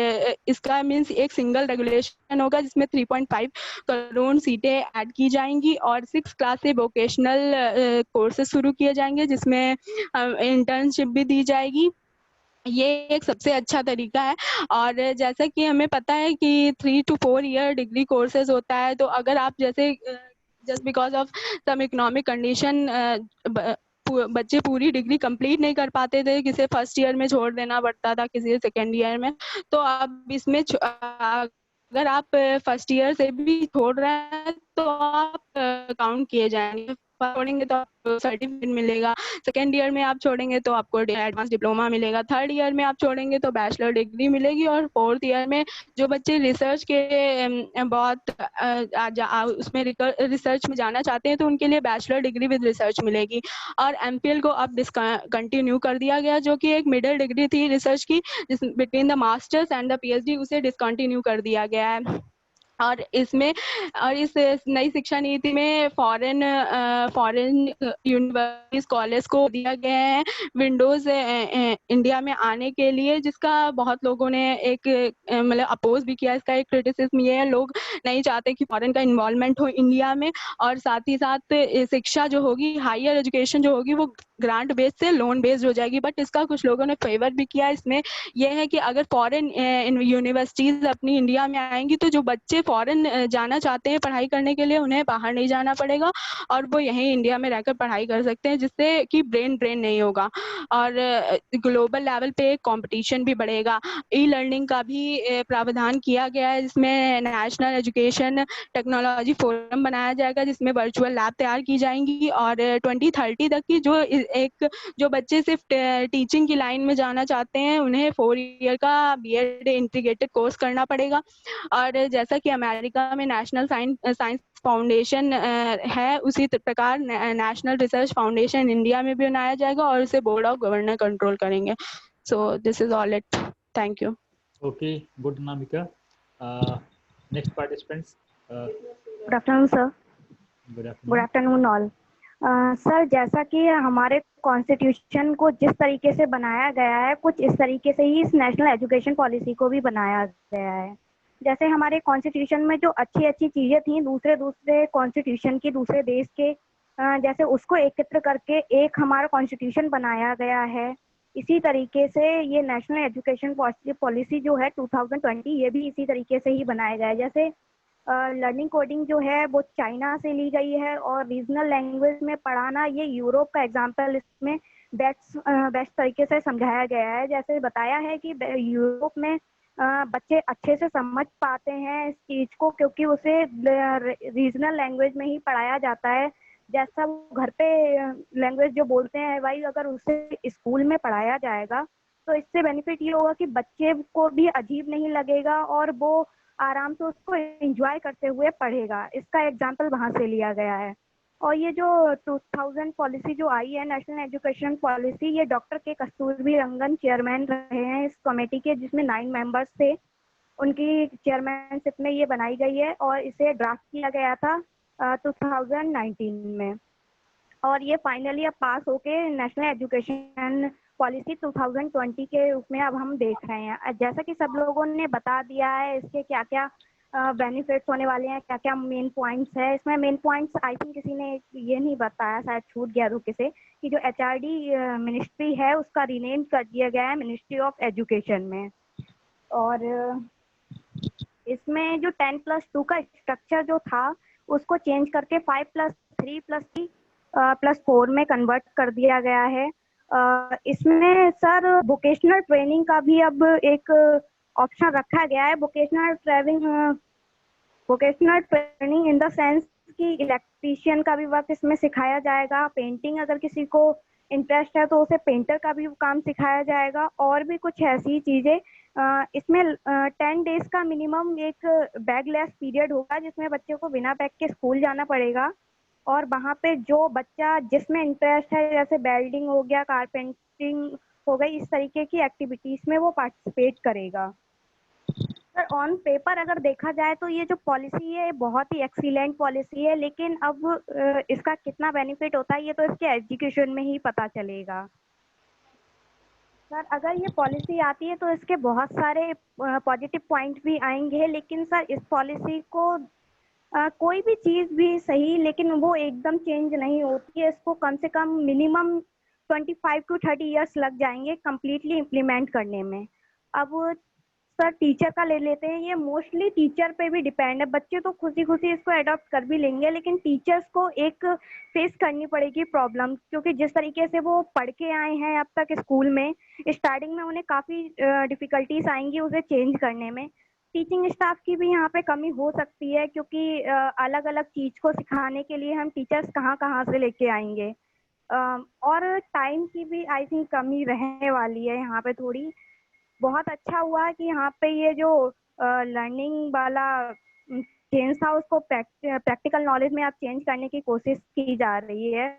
इसका मीन्स एक सिंगल रेगुलेशन होगा जिसमें 3.5 करोड़ सीटें ऐड की जाएंगी और 6 क्लास से वोकेशनल कोर्सेज शुरू किए जाएंगे जिसमें इंटर्नशिप भी दी जाएगी। ये एक सबसे अच्छा तरीका है। और जैसा कि हमें पता है कि 3 to 4 ईयर डिग्री कोर्सेज होता है, तो अगर आप जैसे just because of some economic condition बच्चे पूरी डिग्री कंप्लीट नहीं कर पाते थे, किसी फर्स्ट ईयर में छोड़ देना पड़ता था, किसी सेकेंड ईयर में, तो अब इसमें अगर आप फर्स्ट ईयर से भी छोड़ रहे हैं तो आप काउंट किए जाएंगे। छोड़ेंगे तो आपको सर्टिफिकेट मिलेगा, सेकेंड ईयर में आप छोड़ेंगे तो आपको एडवांस डिप्लोमा मिलेगा, थर्ड ईयर में आप छोड़ेंगे तो बैचलर डिग्री मिलेगी, और फोर्थ ईयर में जो बच्चे रिसर्च के बहुत उसमें रिसर्च में जाना चाहते हैं तो उनके लिए बैचलर डिग्री विद रिसर्च मिलेगी। और एमपीएल को अब डिसकंटिन्यू कर दिया गया, जो कि एक मिडिल डिग्री थी रिसर्च की between the masters and the PhD, उसे डिसकंटिन्यू कर दिया गया है। और इसमें और इस नई शिक्षा नीति में फॉरेन यूनिवर्सिटीज कॉलेज को दिया गया है विंडोज इंडिया में आने के लिए, जिसका बहुत लोगों ने एक मतलब अपोज भी किया। इसका एक क्रिटिसिज्म ये है, लोग नहीं चाहते कि फॉरेन का इन्वॉल्वमेंट हो इंडिया में, और साथ ही साथ शिक्षा जो होगी, हायर एजुकेशन जो होगी वो ग्रांट बेस्ड से लोन बेस्ड हो जाएगी। बट इसका कुछ लोगों ने फेवर भी किया। इसमें यह है कि अगर फॉरेन यूनिवर्सिटीज अपनी इंडिया में आएंगी तो जो बच्चे फॉरेन जाना चाहते हैं पढ़ाई करने के लिए, उन्हें बाहर नहीं जाना पड़ेगा और वो यहीं इंडिया में रहकर पढ़ाई कर सकते हैं, जिससे कि ब्रेन ड्रेन नहीं होगा और ग्लोबल लेवल पे कंपटीशन भी बढ़ेगा। ई लर्निंग का भी प्रावधान किया गया है, जिसमें नेशनल एजुकेशन टेक्नोलॉजी फोरम बनाया जाएगा, जिसमें वर्चुअल लैब तैयार की जाएंगी और 2030 तक की जो बच्चे सिर्फ टीचिंग की लाइन में जाना चाहते हैं उन्हें 4 ईयर का बीएड इंटीग्रेटेड कोर्स करना पड़ेगा। और जैसा कि अमेरिका में नेशनल साइंस फाउंडेशन है, उसी प्रकार नेशनल रिसर्च फाउंडेशन इंडिया में भी बनाया जाएगा और इसे बोर्ड ऑफ गवर्नर कंट्रोल करेंगे। So this is all it. Thank you. Okay, good Anamika. Next participants. Good afternoon sir. Good afternoon all. Sir, जैसा कि हमारे कॉन्स्टिट्यूशन को जिस तरीके से बनाया गया है, कुछ इस तरीके से ही इस नेशनल एजुकेशन पॉलिसी को भी बनाया गया है। जैसे हमारे कॉन्स्टिट्यूशन में जो अच्छी अच्छी चीज़ें थी दूसरे कॉन्स्टिट्यूशन की, दूसरे देश के, जैसे उसको एकत्र करके एक हमारा कॉन्स्टिट्यूशन बनाया गया है। इसी तरीके से ये नेशनल एजुकेशन पॉलिसी जो है 2020, ये भी इसी तरीके से ही बनाया गया है। जैसे लर्निंग कोडिंग जो है वो चाइना से ली गई है और रीजनल लैंग्वेज में पढ़ाना, ये यूरोप का एग्जांपल इसमें बेस्ट तरीके से समझाया गया है। जैसे बताया है कि यूरोप में बच्चे अच्छे से समझ पाते हैं इस चीज़ को, क्योंकि उसे रीजनल लैंग्वेज में ही पढ़ाया जाता है। जैसा वो घर पे लैंग्वेज जो बोलते हैं भाई, अगर उसे स्कूल में पढ़ाया जाएगा तो इससे बेनिफिट ये होगा कि बच्चे को भी अजीब नहीं लगेगा और वो आराम से उसको एंजॉय करते हुए पढ़ेगा। इसका एग्जाम्पल वहाँ से लिया गया है। और ये जो 2000 पॉलिसी जो आई है, नेशनल एजुकेशन पॉलिसी, ये डॉक्टर के कस्तूरबी चेयरमैन रहे हैं इस कमेटी के, जिसमें 9 मेंबर्स थे। उनकी चेयरमैनशिप में ये बनाई गई है और इसे ड्राफ्ट किया गया था 2019 में, और ये फाइनली अब पास होके नेशनल एजुकेशन पॉलिसी 2020 के रूप में अब हम देख रहे हैं। जैसा कि सब लोगों ने बता दिया है इसके क्या क्या बेनिफिट्स होने वाले हैं, क्या क्या मेन पॉइंट्स है। इसमें मेन पॉइंट्स आई थिंक किसी ने ये नहीं बताया, शायद छूट गया रुके से, कि जो एचआरडी मिनिस्ट्री है उसका रीनेम कर दिया गया है मिनिस्ट्री ऑफ एजुकेशन में। और इसमें जो 10+2 का स्ट्रक्चर जो था उसको चेंज करके 5+3+4 में कन्वर्ट कर दिया गया है। इसमें सर वोकेशनल ट्रेनिंग का भी अब एक ऑप्शन रखा गया है। Vocational training in the sense कि इलेक्ट्रीशियन का भी वर्क इसमें सिखाया जाएगा, पेंटिंग अगर किसी को इंटरेस्ट है तो उसे पेंटर का भी काम सिखाया जाएगा, और भी कुछ ऐसी चीज़ें। इसमें 10 डेज का मिनिमम एक बैगलेस पीरियड होगा, जिसमें बच्चे को बिना बैग के स्कूल जाना पड़ेगा, और वहाँ पे जो बच्चा जिसमें इंटरेस्ट है, जैसे वेल्डिंग हो गया, कारपेंटिंग हो गई, इस तरीके की एक्टिविटीज़ में वो पार्टिसिपेट करेगा। सर, ऑन पेपर अगर देखा जाए तो ये जो पॉलिसी है बहुत ही एक्सीलेंट पॉलिसी है, लेकिन अब इसका कितना बेनिफिट होता है ये तो इसके एजुकेशन में ही पता चलेगा। सर अगर ये पॉलिसी आती है तो इसके बहुत सारे पॉजिटिव पॉइंट भी आएंगे, लेकिन सर इस पॉलिसी को कोई भी चीज़ भी सही, लेकिन वो एकदम चेंज नहीं होती है। इसको कम से कम मिनिमम 25 to 30 इयर्स लग जाएंगे कम्प्लीटली इम्प्लीमेंट करने में। अब सर टीचर का ले लेते हैं, ये मोस्टली टीचर पे भी डिपेंड है। बच्चे तो खुशी खुशी इसको अडॉप्ट कर भी लेंगे, लेकिन टीचर्स को एक फेस करनी पड़ेगी प्रॉब्लम, क्योंकि जिस तरीके से वो पढ़ के आए हैं अब तक स्कूल में, स्टार्टिंग में उन्हें काफ़ी डिफ़िकल्टीज आएंगी उसे चेंज करने में। टीचिंग स्टाफ की भी यहाँ पे कमी हो सकती है, क्योंकि अलग अलग चीज़ को सिखाने के लिए हम टीचर्स कहाँ कहाँ से लेके आएंगे, और टाइम की भी आई थिंक कमी रहने वाली है यहाँ पे थोड़ी। बहुत अच्छा हुआ कि यहाँ पे ये जो लर्निंग वाला चेंज था उसको प्रैक्टिकल नॉलेज में आप चेंज करने की कोशिश की जा रही है,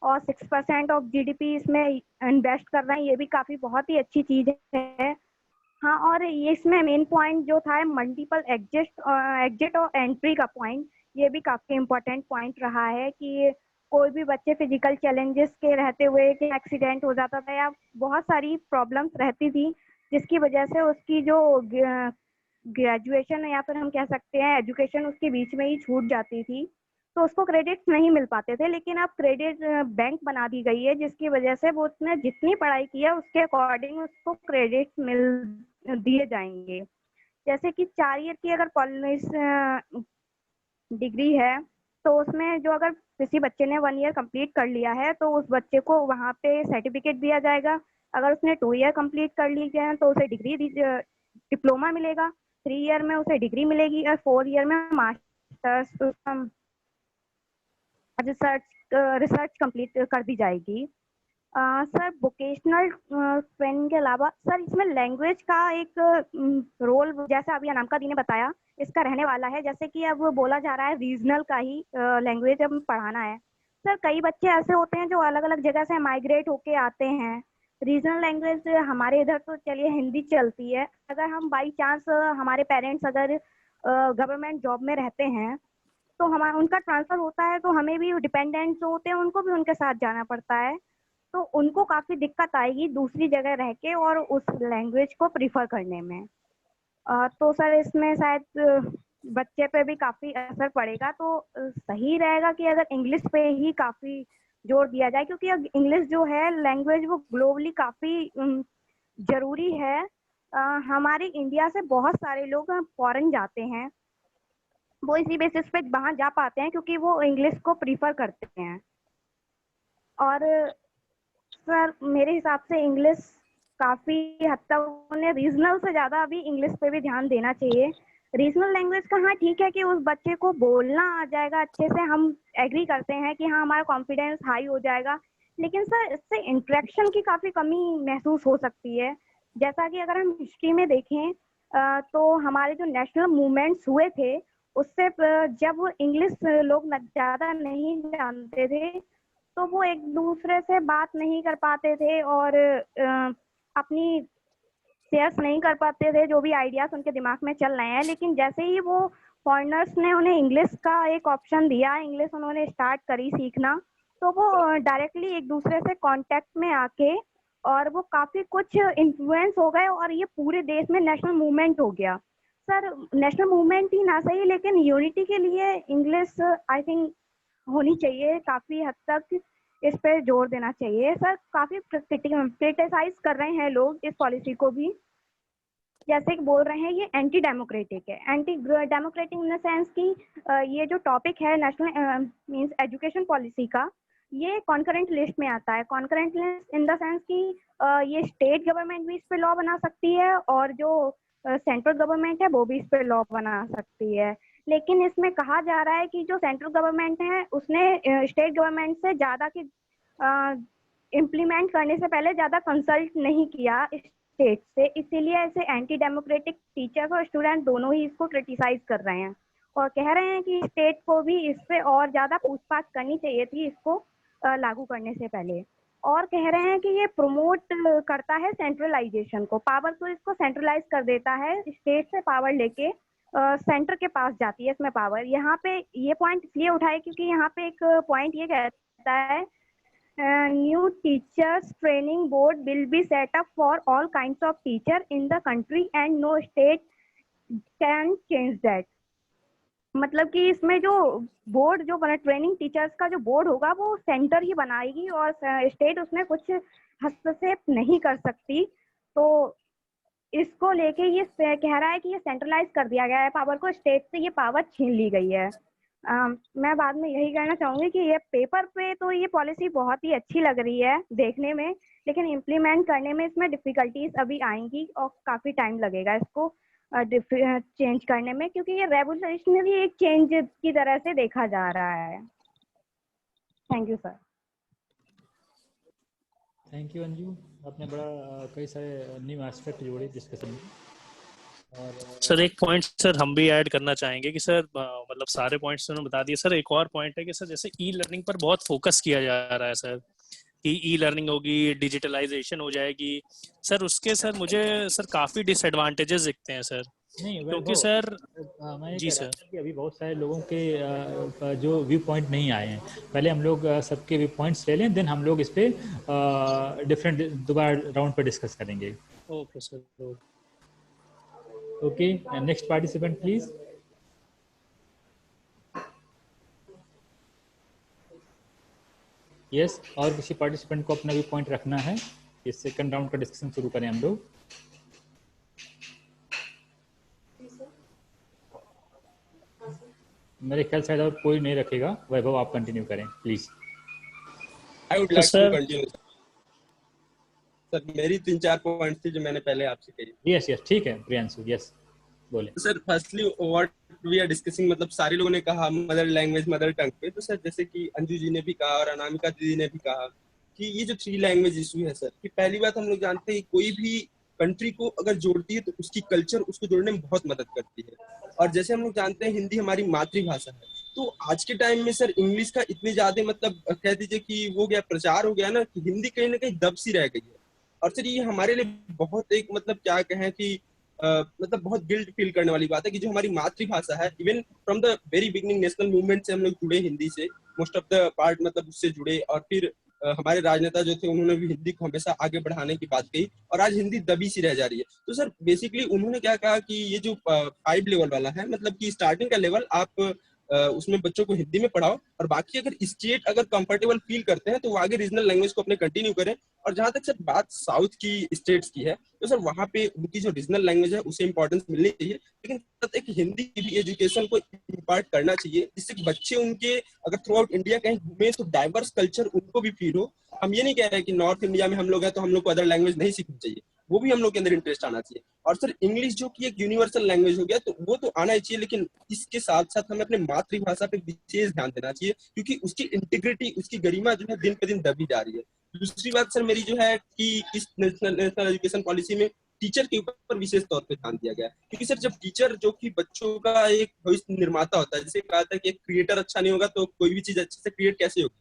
और 6% ऑफ जीडीपी इसमें इन्वेस्ट कर रहे हैं, ये भी काफ़ी बहुत ही अच्छी चीज़ है। हाँ, और ये इसमें मेन पॉइंट जो था मल्टीपल एग्जिट और एंट्री का पॉइंट, ये भी काफ़ी इम्पोर्टेंट पॉइंट रहा है कि कोई भी बच्चे फिजिकल चैलेंजेस के रहते हुए कि एक्सीडेंट हो जाता था या बहुत सारी प्रॉब्लम्स रहती थी, जिसकी वजह से उसकी जो ग्रेजुएशन या फिर हम कह सकते हैं एजुकेशन उसके बीच में ही छूट जाती थी, तो उसको क्रेडिट्स नहीं मिल पाते थे। लेकिन अब क्रेडिट बैंक बना दी गई है, जिसकी वजह से वो उसने जितनी पढ़ाई की है उसके अकॉर्डिंग उसको क्रेडिट्स मिल दिए जाएंगे। जैसे कि 4 ईयर की अगर डिग्री है तो उसमें जो अगर किसी बच्चे ने 1 ईयर कंप्लीट कर लिया है तो उस बच्चे को वहाँ पे सर्टिफिकेट दिया जाएगा। अगर उसने 2 ईयर कंप्लीट कर लिया है तो उसे डिप्लोमा मिलेगा, 3 ईयर में उसे डिग्री मिलेगी और 4 ईयर में मास्टर्स रिसर्च कंप्लीट कर दी जाएगी। सर वोकेशनल ट्रेनिंग के अलावा सर इसमें लैंग्वेज का एक रोल, जैसे अभी अनामिका दी ने बताया, इसका रहने वाला है। जैसे कि अब बोला जा रहा है रीजनल का ही लैंग्वेज अब पढ़ाना है। सर कई बच्चे ऐसे होते हैं जो अलग अलग जगह से माइग्रेट होके आते हैं। रीजनल लैंग्वेज हमारे इधर तो चलिए हिंदी चलती है, अगर हम बाई चांस हमारे पेरेंट्स अगर गवर्नमेंट जॉब में रहते हैं तो हमारा उनका ट्रांसफ़र होता है, तो हमें भी डिपेंडेंट जो होते हैं उनको भी उनके साथ जाना पड़ता है, तो उनको काफ़ी दिक्कत आएगी दूसरी जगह रह के और उस लैंग्वेज को प्रीफर करने में। तो सर इसमें शायद बच्चे पे भी काफ़ी असर पड़ेगा, तो सही रहेगा कि अगर इंग्लिश पे ही काफ़ी जोर दिया जाए, क्योंकि अब इंग्लिश जो है लैंग्वेज वो ग्लोबली काफ़ी ज़रूरी है। हमारे इंडिया से बहुत सारे लोग फॉरेन जाते हैं, वो इसी बेसिस पे वहाँ जा पाते हैं क्योंकि वो इंग्लिश को प्रीफर करते हैं। और सर मेरे हिसाब से इंग्लिश काफ़ी हद तक उन्हें रीजनल से ज़्यादा अभी इंग्लिश पे भी ध्यान देना चाहिए। रीजनल लैंग्वेज का हाँ ठीक है कि उस बच्चे को बोलना आ जाएगा अच्छे से, हम एग्री करते हैं कि हाँ हमारा कॉन्फिडेंस हाई हो जाएगा, लेकिन सर इससे इंटरेक्शन की काफ़ी कमी महसूस हो सकती है। जैसा कि अगर हम हिस्ट्री में देखें तो हमारे जो नेशनल मूवमेंट्स हुए थे उससे जब इंग्लिश लोग ज़्यादा नहीं जानते थे तो वो एक दूसरे से बात नहीं कर पाते थे और अपनी शेयर्स नहीं कर पाते थे जो भी आइडियाज़ उनके दिमाग में चल रहे हैं। लेकिन जैसे ही वो फॉरेनर्स ने उन्हें इंग्लिश का एक ऑप्शन दिया, इंग्लिश उन्होंने स्टार्ट करी सीखना, तो वो डायरेक्टली एक दूसरे से कांटेक्ट में आके और वो काफ़ी कुछ इन्फ्लुएंस हो गए और ये पूरे देश में नेशनल मूवमेंट हो गया। सर नेशनल मूवमेंट ही ना सही, लेकिन यूनिटी के लिए इंग्लिश आई थिंक होनी चाहिए, काफ़ी हद तक इस पे जोर देना चाहिए। सर काफ़ी क्रिटिसाइज कर रहे हैं लोग इस पॉलिसी को भी, जैसे कि बोल रहे हैं ये एंटी डेमोक्रेटिक है। Anti democratic in the sense कि ये जो टॉपिक है नेशनल मींस एजुकेशन पॉलिसी का, ये कॉन्करेंट लिस्ट में आता है। Concurrent list in the sense कि ये स्टेट गवर्नमेंट भी इस पे लॉ बना सकती है और जो सेंट्रल गवर्नमेंट है वो भी इस पे लॉ बना सकती है। लेकिन इसमें कहा जा रहा है कि जो सेंट्रल गवर्नमेंट है उसने स्टेट गवर्नमेंट से ज़्यादा की इम्प्लीमेंट करने से पहले ज़्यादा कंसल्ट नहीं किया स्टेट से, इसीलिए ऐसे एंटी डेमोक्रेटिक टीचर्स और स्टूडेंट दोनों ही इसको क्रिटिसाइज कर रहे हैं और कह रहे हैं कि स्टेट को भी इस पे और ज़्यादा पूछताछ करनी चाहिए थी इसको लागू करने से पहले। और कह रहे हैं कि ये प्रमोट करता है सेंट्रलाइजेशन को, पावर को इसको सेंट्रलाइज कर देता है, स्टेट से पावर लेके सेंटर के पास जाती है इसमें पावर। यहाँ पे ये पॉइंट इसलिए उठाए क्योंकि यहाँ पे एक पॉइंट ये कहता है new teachers training board will be set up for all kinds of teacher in the country and no state can change that. मतलब कि इसमें जो बोर्ड जो बना ट्रेनिंग टीचर्स का जो बोर्ड होगा वो सेंटर ही बनाएगी और स्टेट उसमें कुछ हस्तक्षेप नहीं कर सकती। तो इसको लेके ये कह रहा है कि ये सेंट्रलाइज कर दिया गया है पावर को, स्टेट से ये पावर छीन ली गई है। मैं बाद में यही कहना चाहूंगी कि ये पेपर पे तो ये पॉलिसी बहुत ही अच्छी लग रही है देखने में, लेकिन इम्प्लीमेंट करने में इसमें डिफिकल्टीज अभी आएंगी और काफी टाइम लगेगा इसको चेंज करने में, क्योंकि ये रेवोल्यूशनरी एक चेंज की तरह से देखा जा रहा है। Thank you sir. Thank you Anju, आपने बड़ा कई सारे न्यू एस्पेक्ट जोड़े डिस्कशन में। और सर एक पॉइंट सर हम भी ऐड करना चाहेंगे कि सर मतलब सारे पॉइंट्स उन्होंने बता दिए सर। एक और पॉइंट है कि सर जैसे ई लर्निंग पर बहुत फोकस किया जा रहा है सर, कि ई लर्निंग होगी, डिजिटलाइजेशन हो जाएगी सर, उसके सर मुझे सर काफी डिसएडवांटेजेस दिखते हैं सर। नहीं क्योंकि सर मैं जी सर कि अभी बहुत सारे लोगों के जो व्यू पॉइंट नहीं आए हैं, पहले हम लोग सबके व्यू पॉइंट्स ले लें, देन हम लोग इस पे डिफरेंट दोबारा राउंड पे डिस्कस करेंगे। Okay sir. Okay, next participant please. Yes, और किसी पार्टिसिपेंट को अपना व्यू पॉइंट रखना है, इस सेकंड राउंड का डिस्कशन शुरू करें हम लोग। मेरे ख्याल शायद और कोई नहीं रखेगा। वैभव आप कंटिन्यू करें please. I would like to continue sir. मेरी 3-4 पॉइंट थी जो मैंने पहले आपसे कही। यस यस, ठीक है प्रियांशु, यस बोले। Sir firstly what we are discussing, मतलब सारे लोगों ने कहा मदर लैंग्वेज मदर टंग पे, तो सर जैसे कि अंजू जी ने भी कहा और अनामिका दीदी ने भी कहा कि ये जो 3 लैंग्वेज इशू है सर, कि पहली बात हम लोग जानते हैं कोई भी कंट्री को अगर जोड़ती है तो उसकी कल्चर उसको जोड़ने में बहुत मदद करती है। और जैसे हम लोग जानते हैं हिंदी हमारी मातृभाषा है, तो आज के टाइम में सर इंग्लिश का इतने ज्यादा मतलब कह दीजिए कि वो गया प्रचार हो गया ना, कि हिंदी कहीं ना कहीं दब सी रह गई है। और सर ये हमारे लिए बहुत एक मतलब क्या कहें कि मतलब बहुत गिल्ट फील करने वाली बात है कि जो हमारी मातृभाषा है, even from the very beginning national movement से हम लोग जुड़े हिंदी से, मोस्ट ऑफ द पार्ट मतलब उससे जुड़े, और फिर हमारे राजनेता जो थे उन्होंने भी हिंदी को हमेशा आगे बढ़ाने की बात कही, और आज हिंदी दबी सी रह जा रही है। तो सर बेसिकली उन्होंने क्या कहा कि ये जो 5 लेवल वाला है, मतलब कि स्टार्टिंग का लेवल आप उसमें बच्चों को हिंदी में पढ़ाओ, और बाकी अगर स्टेट अगर कंफर्टेबल फील करते हैं तो वो आगे रीजनल लैंग्वेज को अपने कंटिन्यू करें। और जहां तक सर बात साउथ की स्टेट्स की है, तो सर वहां पे उनकी जो रीजनल लैंग्वेज है उसे इंपॉर्टेंस मिलनी चाहिए, लेकिन एक हिंदी की भी एजुकेशन को इम्पार्ट करना चाहिए, जिससे बच्चे उनके अगर थ्रू आउट इंडिया कहीं घूमे तो डाइवर्स कल्चर उनको भी फील हो। हम ये नहीं कह रहे कि नॉर्थ इंडिया में हम लोग हैं तो हम लोग को अदर लैंग्वेज नहीं सीखनी चाहिए, वो भी हम लोग के अंदर इंटरेस्ट आना चाहिए। और सर इंग्लिश जो कि एक यूनिवर्सल लैंग्वेज हो गया तो वो तो आना ही चाहिए, लेकिन इसके साथ साथ हमें अपने मातृभाषा पे विशेष ध्यान देना चाहिए, क्योंकि उसकी इंटीग्रिटी उसकी गरिमा जो है दिन पे दिन दबी जा रही है। दूसरी बात सर मेरी जो है कि इस नेशनल एजुकेशन पॉलिसी में टीचर के ऊपर विशेष तौर पे ध्यान दिया गया है, क्योंकि सर जब टीचर जो कि बच्चों का एक भविष्य निर्माता होता है, जैसे कहा था कि एक क्रिएटर अच्छा नहीं होगा तो कोई भी चीज अच्छे से क्रिएट कैसे होगी।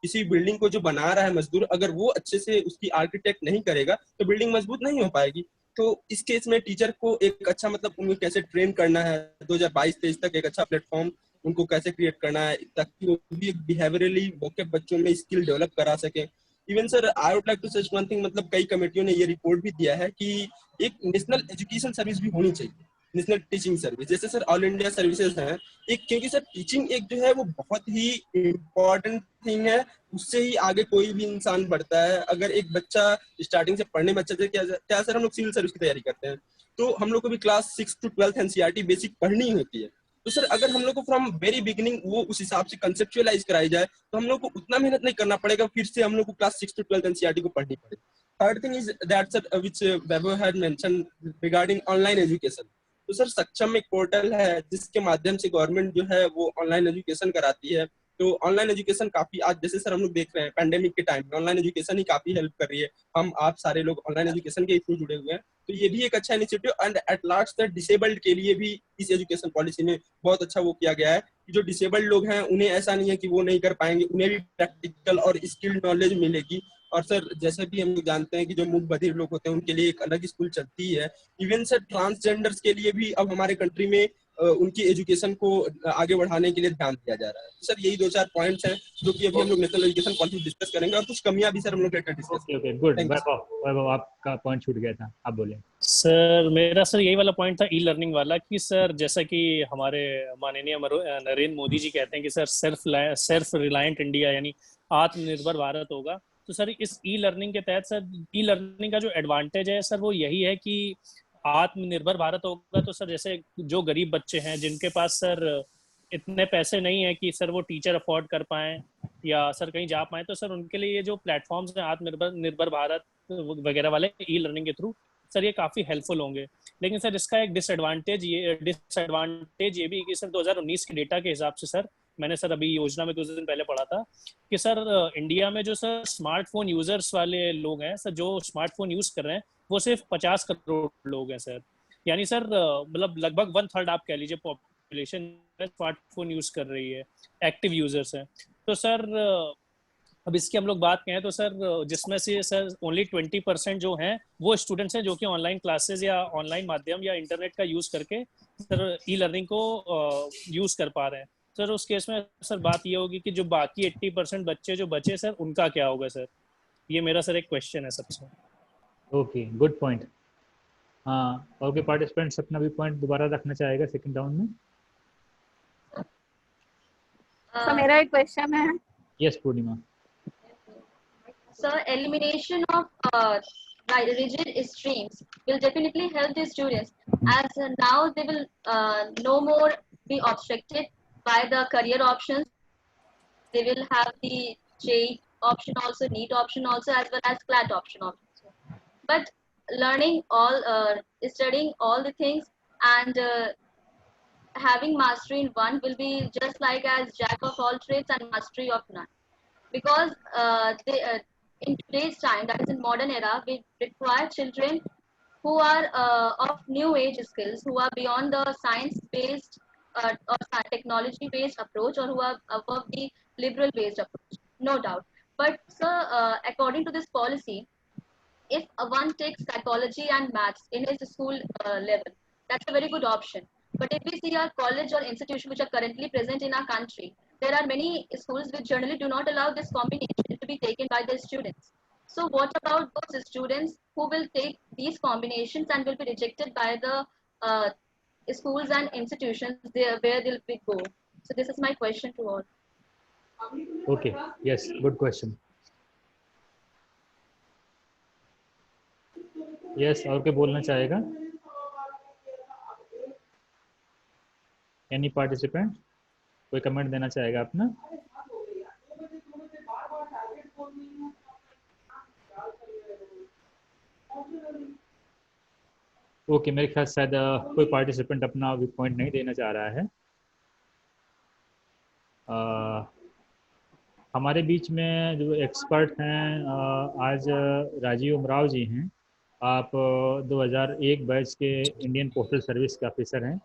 किसी बिल्डिंग को जो बना रहा है मजदूर, अगर वो अच्छे से उसकी आर्किटेक्ट नहीं करेगा तो बिल्डिंग मजबूत नहीं हो पाएगी। तो इस केस में टीचर को एक अच्छा मतलब उनको कैसे ट्रेन करना है 2022-23 तक, एक अच्छा प्लेटफॉर्म उनको कैसे क्रिएट करना है ताकि वो भी एक बिहेवियरली वोकेब बच्चों में स्किल डेवलप करा सके। Even sir I would like to suggest one thing, मतलब कई कमेटियों ने ये रिपोर्ट भी दिया है कि एक नेशनल एजुकेशन सर्विस भी होनी चाहिए, नेशनल टीचिंग सर्विस, जैसे सर ऑल इंडिया सर्विसेज हैं एक, क्योंकि सर टीचिंग एक जो है वो बहुत ही इम्पोर्टेंट थिंग है, उससे ही आगे कोई भी इंसान बढ़ता है। अगर एक बच्चा स्टार्टिंग से पढ़ने में अच्छा से क्या सर हम लोग सिविल सर्विस की तैयारी करते हैं तो हम लोग को भी क्लास 6 to 12 एनसीईआरटी बेसिक पढ़नी होती है। तो सर अगर हम लोग को फ्रॉम वेरी बिगिनिंग वो उस हिसाब से कंसेप्चुअलाइज कराई जाए तो हम लोग को उतना मेहनत नहीं करना पड़ेगा, फिर से हम लोग को क्लास 6 to 12 एनसीईआरटी को पढ़नी पड़ेगी। Third thing is that sir which Vaibhav had mention regarding online education. तो सर सक्षम एक पोर्टल है जिसके माध्यम से गवर्नमेंट जो है वो ऑनलाइन एजुकेशन कराती है। तो ऑनलाइन एजुकेशन काफी आज जैसे सर हम लोग देख रहे हैं पैंडेमिक के टाइम में ऑनलाइन एजुकेशन ही काफी हेल्प कर रही है, हम आप सारे लोग ऑनलाइन एजुकेशन के थ्रू जुड़े हुए हैं, तो ये भी एक अच्छा initiative. And at last disabled के लिए भी इस एजुकेशन पॉलिसी में बहुत अच्छा वो किया गया है कि जो डिसेबल्ड लोग हैं उन्हें ऐसा नहीं है कि वो नहीं कर पाएंगे, उन्हें भी प्रैक्टिकल और स्किल्ड नॉलेज मिलेगी। और सर जैसे भी हम लोग जानते हैं कि जो मूक बधिर लोग होते हैं उनके लिए एक अलग स्कूल चलती है। इवन सर ट्रांसजेंडर्स के लिए भी अब हमारे कंट्री में उनकी एजुकेशन को आगे बढ़ाने के लिए ध्यान दिया जा रहा है। सर यही 2-4 पॉइंट्स हैं जो कि अभी हम लोग नेशनल एजुकेशन पॉलिसी डिस्कस करेंगे, और कुछ कमियां भी सर हम लोग डिस्कस ओके गुड। वैभव आपका पॉइंट छूट गया था, आप बोले। सर मेरा सर यही वाला पॉइंट था ई लर्निंग वाला, कि सर जैसा कि हमारे माननीय नरेंद्र मोदी जी कहते हैं कि सर सेल्फ रिलायंट इंडिया यानी आत्मनिर्भर भारत होगा। तो सर इस ई लर्निंग के तहत सर ई लर्निंग का जो एडवांटेज है सर वो यही है कि आत्मनिर्भर भारत होगा। तो सर जैसे जो गरीब बच्चे हैं जिनके पास सर इतने पैसे नहीं है कि सर वो टीचर अफोर्ड कर पाएं या सर कहीं जा पाएं, तो सर उनके लिए ये जो प्लेटफॉर्म्स हैं आत्मनिर्भर भारत वगैरह वाले ई लर्निंग के थ्रू सर ये काफ़ी हेल्पफुल होंगे। लेकिन सर इसका एक डिसएडवांटेज ये भी कि सर 2019 के डेटा के हिसाब से सर मैंने सर अभी योजना में 2 दिन पहले पढ़ा था कि सर इंडिया में जो सर स्मार्टफोन यूजर्स वाले लोग हैं सर, जो स्मार्टफोन यूज कर रहे हैं वो सिर्फ 50 करोड़ लोग हैं सर। यानी सर मतलब लगभग 1/3 आप कह लीजिए पॉपुलेशन स्मार्टफोन यूज कर रही है, एक्टिव यूजर्स हैं। तो सर अब इसकी हम लोग बात करें तो सर जिसमें से सर ओनली 20% जो हैं वो स्टूडेंट्स हैं जो कि ऑनलाइन क्लासेस या ऑनलाइन माध्यम या इंटरनेट का यूज करके सर ई लर्निंग को यूज कर पा रहे हैं। सर उस केस में सर बात ये होगी कि जो बाकी 80% बच्चे जो बचे सर उनका क्या होगा सर, ये मेरा सर एक क्वेश्चन है सबसे। Okay good point. हाँ और के पार्टिसिपेंट्स अपना भी पॉइंट दोबारा रखना चाहेगा सेकंड राउंड में। तो मेरा एक क्वेश्चन है। Yes Purnima. So elimination of rigid streams will definitely help the students, as now they will no more be obstructed by the career options. They will have the JEE option also, NEET option also, as well as CLAT option also. But learning all, studying all the things and having mastery in one will be just like as jack of all trades and mastery of none. Because in today's time, that is in modern era, we require children who are of new age skills, who are beyond the science-based or technology-based approach, or who are above the liberal-based approach, no doubt. But sir, according to this policy, if one takes psychology and maths in his school level, that's a very good option. But if we see our college or institution which are currently present in our country, there are many schools which generally do not allow this combination to be taken by the students. So what about those students who will take these combinations and will be rejected by the schools and institutions there where they'll be go? So this is my question to all. Okay, yes, good question. Yes, और क्या बोलना चाहेगा? Any participant? कोई comment देना चाहेगा अपना? Okay मेरे ख्याल शायद कोई पार्टिसिपेंट अपना व्यू पॉइंट नहीं देना चाह रहा है। हमारे बीच में जो एक्सपर्ट हैं आज राजीव उमराव जी हैं। आप 2001 बैच के इंडियन पोस्टल सर्विस के ऑफिसर हैं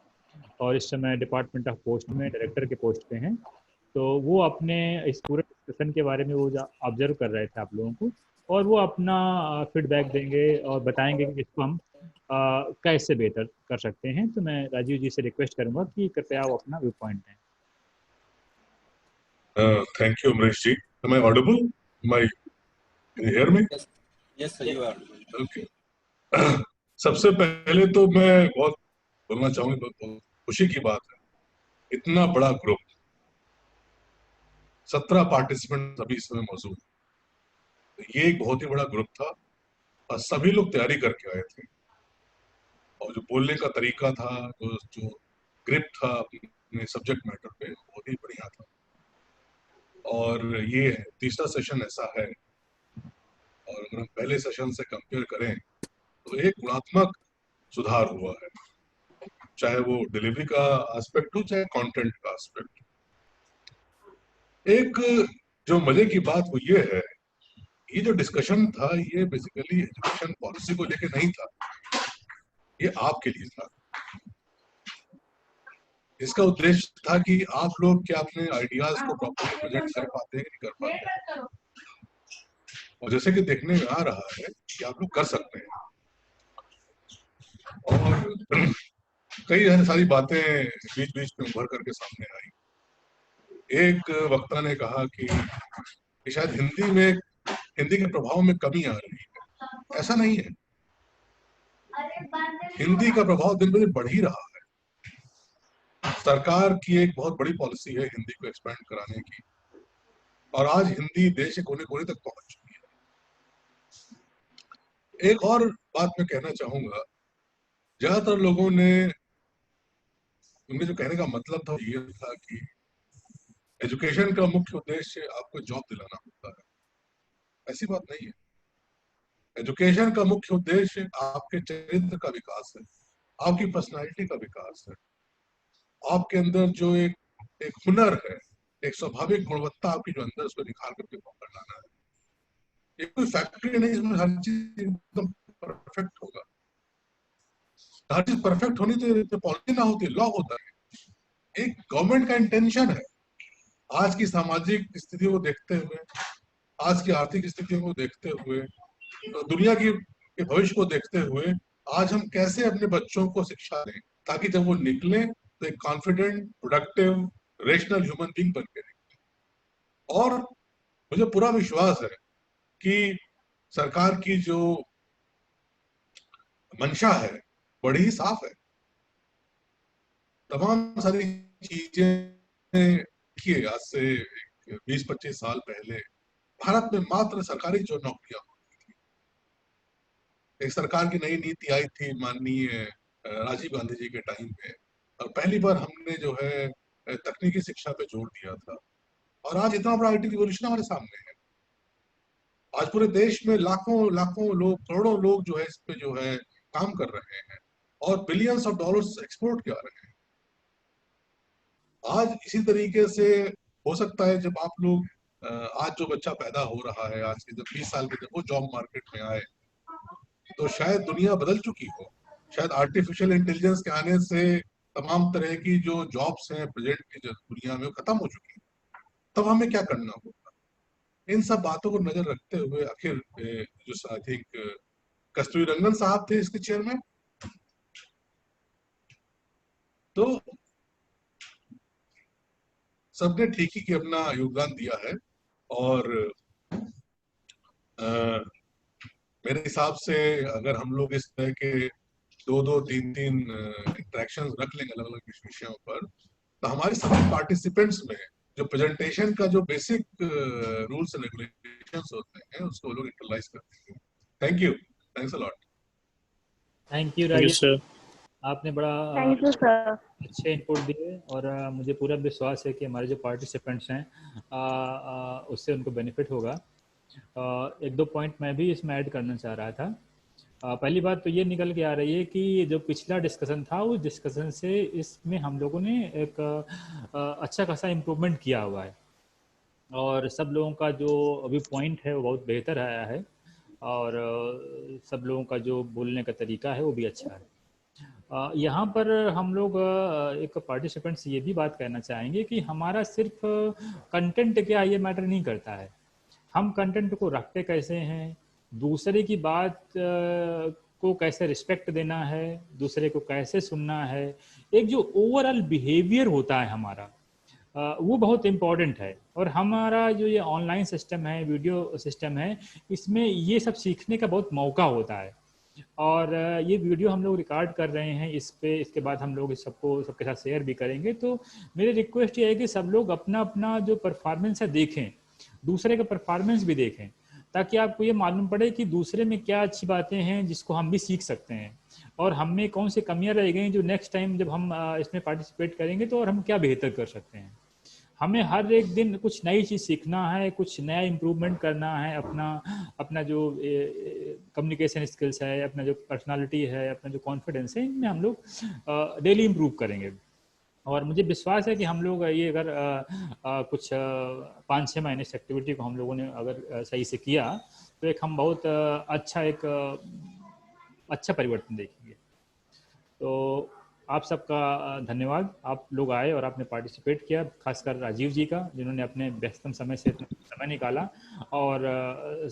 और इस समय डिपार्टमेंट ऑफ पोस्ट में डायरेक्टर के पोस्ट पे हैं। तो वो अपने इस पूरे डिस्कशन के बारे में वो ऑब्जर्व कर रहे थे आप लोगों को, और वो अपना फीडबैक देंगे और बताएंगे कि इसको हम कैसे बेहतर कर सकते हैं। तो मैं राजीव जी से रिक्वेस्ट करूंगा कि कृपया वो अपना व्यू पॉइंट दें। Thank you Amrish ji. Am I audible? Can you hear me? Yes, sir, you are. Okay. सबसे पहले तो मैं बहुत बोलना चाहूंगा, बहुत खुशी की बात है, इतना बड़ा ग्रुप 17 पार्टिसिपेंट अभी इसमें मौजूद है। ये एक बहुत ही बड़ा ग्रुप था और सभी लोग तैयारी करके आए थे और जो बोलने का तरीका था, जो ग्रिप था अपने सब्जेक्ट मैटर पे, बहुत ही बढ़िया था। और ये तीसरा सेशन ऐसा है, और अगर हम पहले सेशन से कंपेयर करें तो एक गुणात्मक सुधार हुआ है, चाहे वो डिलीवरी का एस्पेक्ट हो चाहे कंटेंट का एस्पेक्ट। एक जो मजे की बात वो ये है, ये जो डिस्कशन था ये बेसिकली एजुकेशन पॉलिसी को लेके नहीं था, ये आपके लिए था। इसका उद्देश्य था कि आप लोग क्या अपने आइडियाज को प्रॉपर्ली प्रेजेंट कर पाते हैं कि नहीं कर पाते हैं, और जैसे कि देखने में आ रहा है कि आप लोग कर सकते हैं। और कई सारी बातें बीच बीच में उभर करके सामने आई। एक वक्ता ने कहा कि शायद हिंदी के प्रभाव में कमी आ रही है। ऐसा नहीं है, हिंदी का प्रभाव दिन ब दिन बढ़ ही रहा है। सरकार की एक बहुत बड़ी पॉलिसी है हिंदी को एक्सपेंड कराने की, और आज हिंदी देश के कोने कोने तक पहुंच चुकी है। एक और बात मैं कहना चाहूंगा, ज्यादातर लोगों ने, उनके जो कहने का मतलब था ये था कि एजुकेशन का मुख्य उद्देश्य आपको जॉब दिलाना होता है। ऐसी बात नहीं है। एजुकेशन का मुख्य उद्देश्य आपके चरित्र का विकास है, आपकी पर्सनालिटी का विकास है, आपके अंदर जो एक हुनर है, एक स्वाभाविक गुणवत्ता आपकी जो अंदर उसको निखार करके बाहर लाना है। ये कोई फैक्ट्री नहीं इसमें हर चीज एकदम परफेक्ट होगा। हर चीज परफेक्ट होनी तो पॉलिसी ना होती, लॉ होता है। एक गवर्नमेंट का इंटेंशन है, आज की सामाजिक स्थितियों को देखते हुए, आज की आर्थिक स्थितियों को देखते हुए, दुनिया की भविष्य को देखते हुए, आज हम कैसे अपने बच्चों को शिक्षा दें ताकि जब वो निकले तो एक confident, productive, rational human being बन के निकले। और मुझे पूरा विश्वास है कि सरकार की जो मंशा है बड़ी ही साफ है। तमाम सारी चीजें किए, आज से 20-25 साल पहले भारत में मात्र सरकारी जो नौकरियां होती थी, एक सरकार की नई नीति आई थी माननीय राजीव गांधी जी के टाइम में, और पहली बार हमने जो है तकनीकी शिक्षा पे जोर दिया था। और आज इतना बड़ा IT रिवॉल्यूशन हमारे सामने है। आज पूरे देश में लाखों लोग, करोड़ों लोग जो है इस पे जो है काम कर रहे हैं और बिलियंस ऑफ डॉलर्स एक्सपोर्ट किया रहे हैं। आज इसी तरीके से हो सकता है जब आप लोग, आज जो बच्चा पैदा हो रहा है, आज के जब 20 साल के, जब वो जॉब मार्केट में आए तो शायद दुनिया बदल चुकी हो। शायद आर्टिफिशियल इंटेलिजेंस के आने से तमाम तरह की जो जॉब्स हैं प्रेजेंट की जो दुनिया में, वो खत्म हो चुकी है। तब हमें क्या करना होगा? इन सब बातों को नजर रखते हुए आखिर जो आई थिंक कस्तूरीरंगन साहब थे इसके चेयरमैन, तो सबने ठीक ही अपना योगदान दिया है। और मेरे हिसाब से अगर हम लोग इस तरह के 2-3 इंटरेक्शंस रख लेंगे अलग अलग विषयों पर, तो हमारे सभी पार्टिसिपेंट्स में जो प्रेजेंटेशन का जो बेसिक रूल्स एंड रेगुलेशंस होते हैं उसको लोग इंटरलाइज करते हैं। Thank you, thanks a lot. Thank you Rajesh, आपने बड़ा अच्छे इनपुट दिए और मुझे पूरा विश्वास है कि हमारे जो पार्टिसिपेंट्स हैं उससे उनको बेनिफिट होगा। 1-2 पॉइंट मैं भी इसमें ऐड करना चाह रहा था। पहली बात तो ये निकल के आ रही है कि जो पिछला डिस्कशन था उस डिस्कशन से इसमें हम लोगों ने एक अच्छा खासा इम्प्रूवमेंट किया हुआ है और सब लोगों का जो अभी पॉइंट है वो बहुत बेहतर आया है और सब लोगों का जो बोलने का तरीका है वो भी अच्छा है। यहाँ पर हम लोग एक पार्टिसिपेंट से ये भी बात कहना चाहेंगे कि हमारा सिर्फ कंटेंट क्या ये मैटर नहीं करता है, हम कंटेंट को रखते कैसे हैं, दूसरे की बात को कैसे रिस्पेक्ट देना है, दूसरे को कैसे सुनना है, एक जो ओवरऑल बिहेवियर होता है हमारा वो बहुत इम्पॉर्टेंट है। और हमारा जो ये ऑनलाइन सिस्टम है, वीडियो सिस्टम है, इसमें ये सब सीखने का बहुत मौका होता है। और ये वीडियो हम लोग रिकॉर्ड कर रहे हैं इस पे, इसके बाद हम लोग सबके साथ शेयर भी करेंगे। तो मेरी रिक्वेस्ट ये है कि सब लोग अपना अपना जो परफॉर्मेंस है देखें, दूसरे का परफॉर्मेंस भी देखें, ताकि आपको ये मालूम पड़े कि दूसरे में क्या अच्छी बातें हैं जिसको हम भी सीख सकते हैं और हम में कौन सी कमियां रह गई जो नेक्स्ट टाइम जब हम इसमें पार्टिसिपेट करेंगे तो और हम क्या बेहतर कर सकते हैं। हमें हर एक दिन कुछ नई चीज़ सीखना है, कुछ नया इम्प्रूवमेंट करना है, अपना जो कम्युनिकेशन स्किल्स है, अपना जो पर्सनालिटी है, अपना जो कॉन्फिडेंस है, इनमें हम लोग डेली इम्प्रूव करेंगे। और मुझे विश्वास है कि हम लोग ये अगर कुछ 5-6 महीने इस एक्टिविटी को हम लोगों ने अगर सही से किया तो एक हम बहुत अच्छा परिवर्तन देखेंगे। तो आप सबका धन्यवाद, आप लोग आए और आपने पार्टिसिपेट किया, खासकर राजीव जी का जिन्होंने अपने व्यस्तम समय से समय निकाला और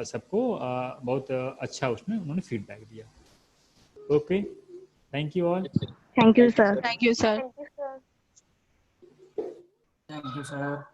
सबको बहुत अच्छा उन्होंने फीडबैक दिया। Okay, thank you all. Thank you sir. Thank you sir. Thank you, sir. Thank you sir.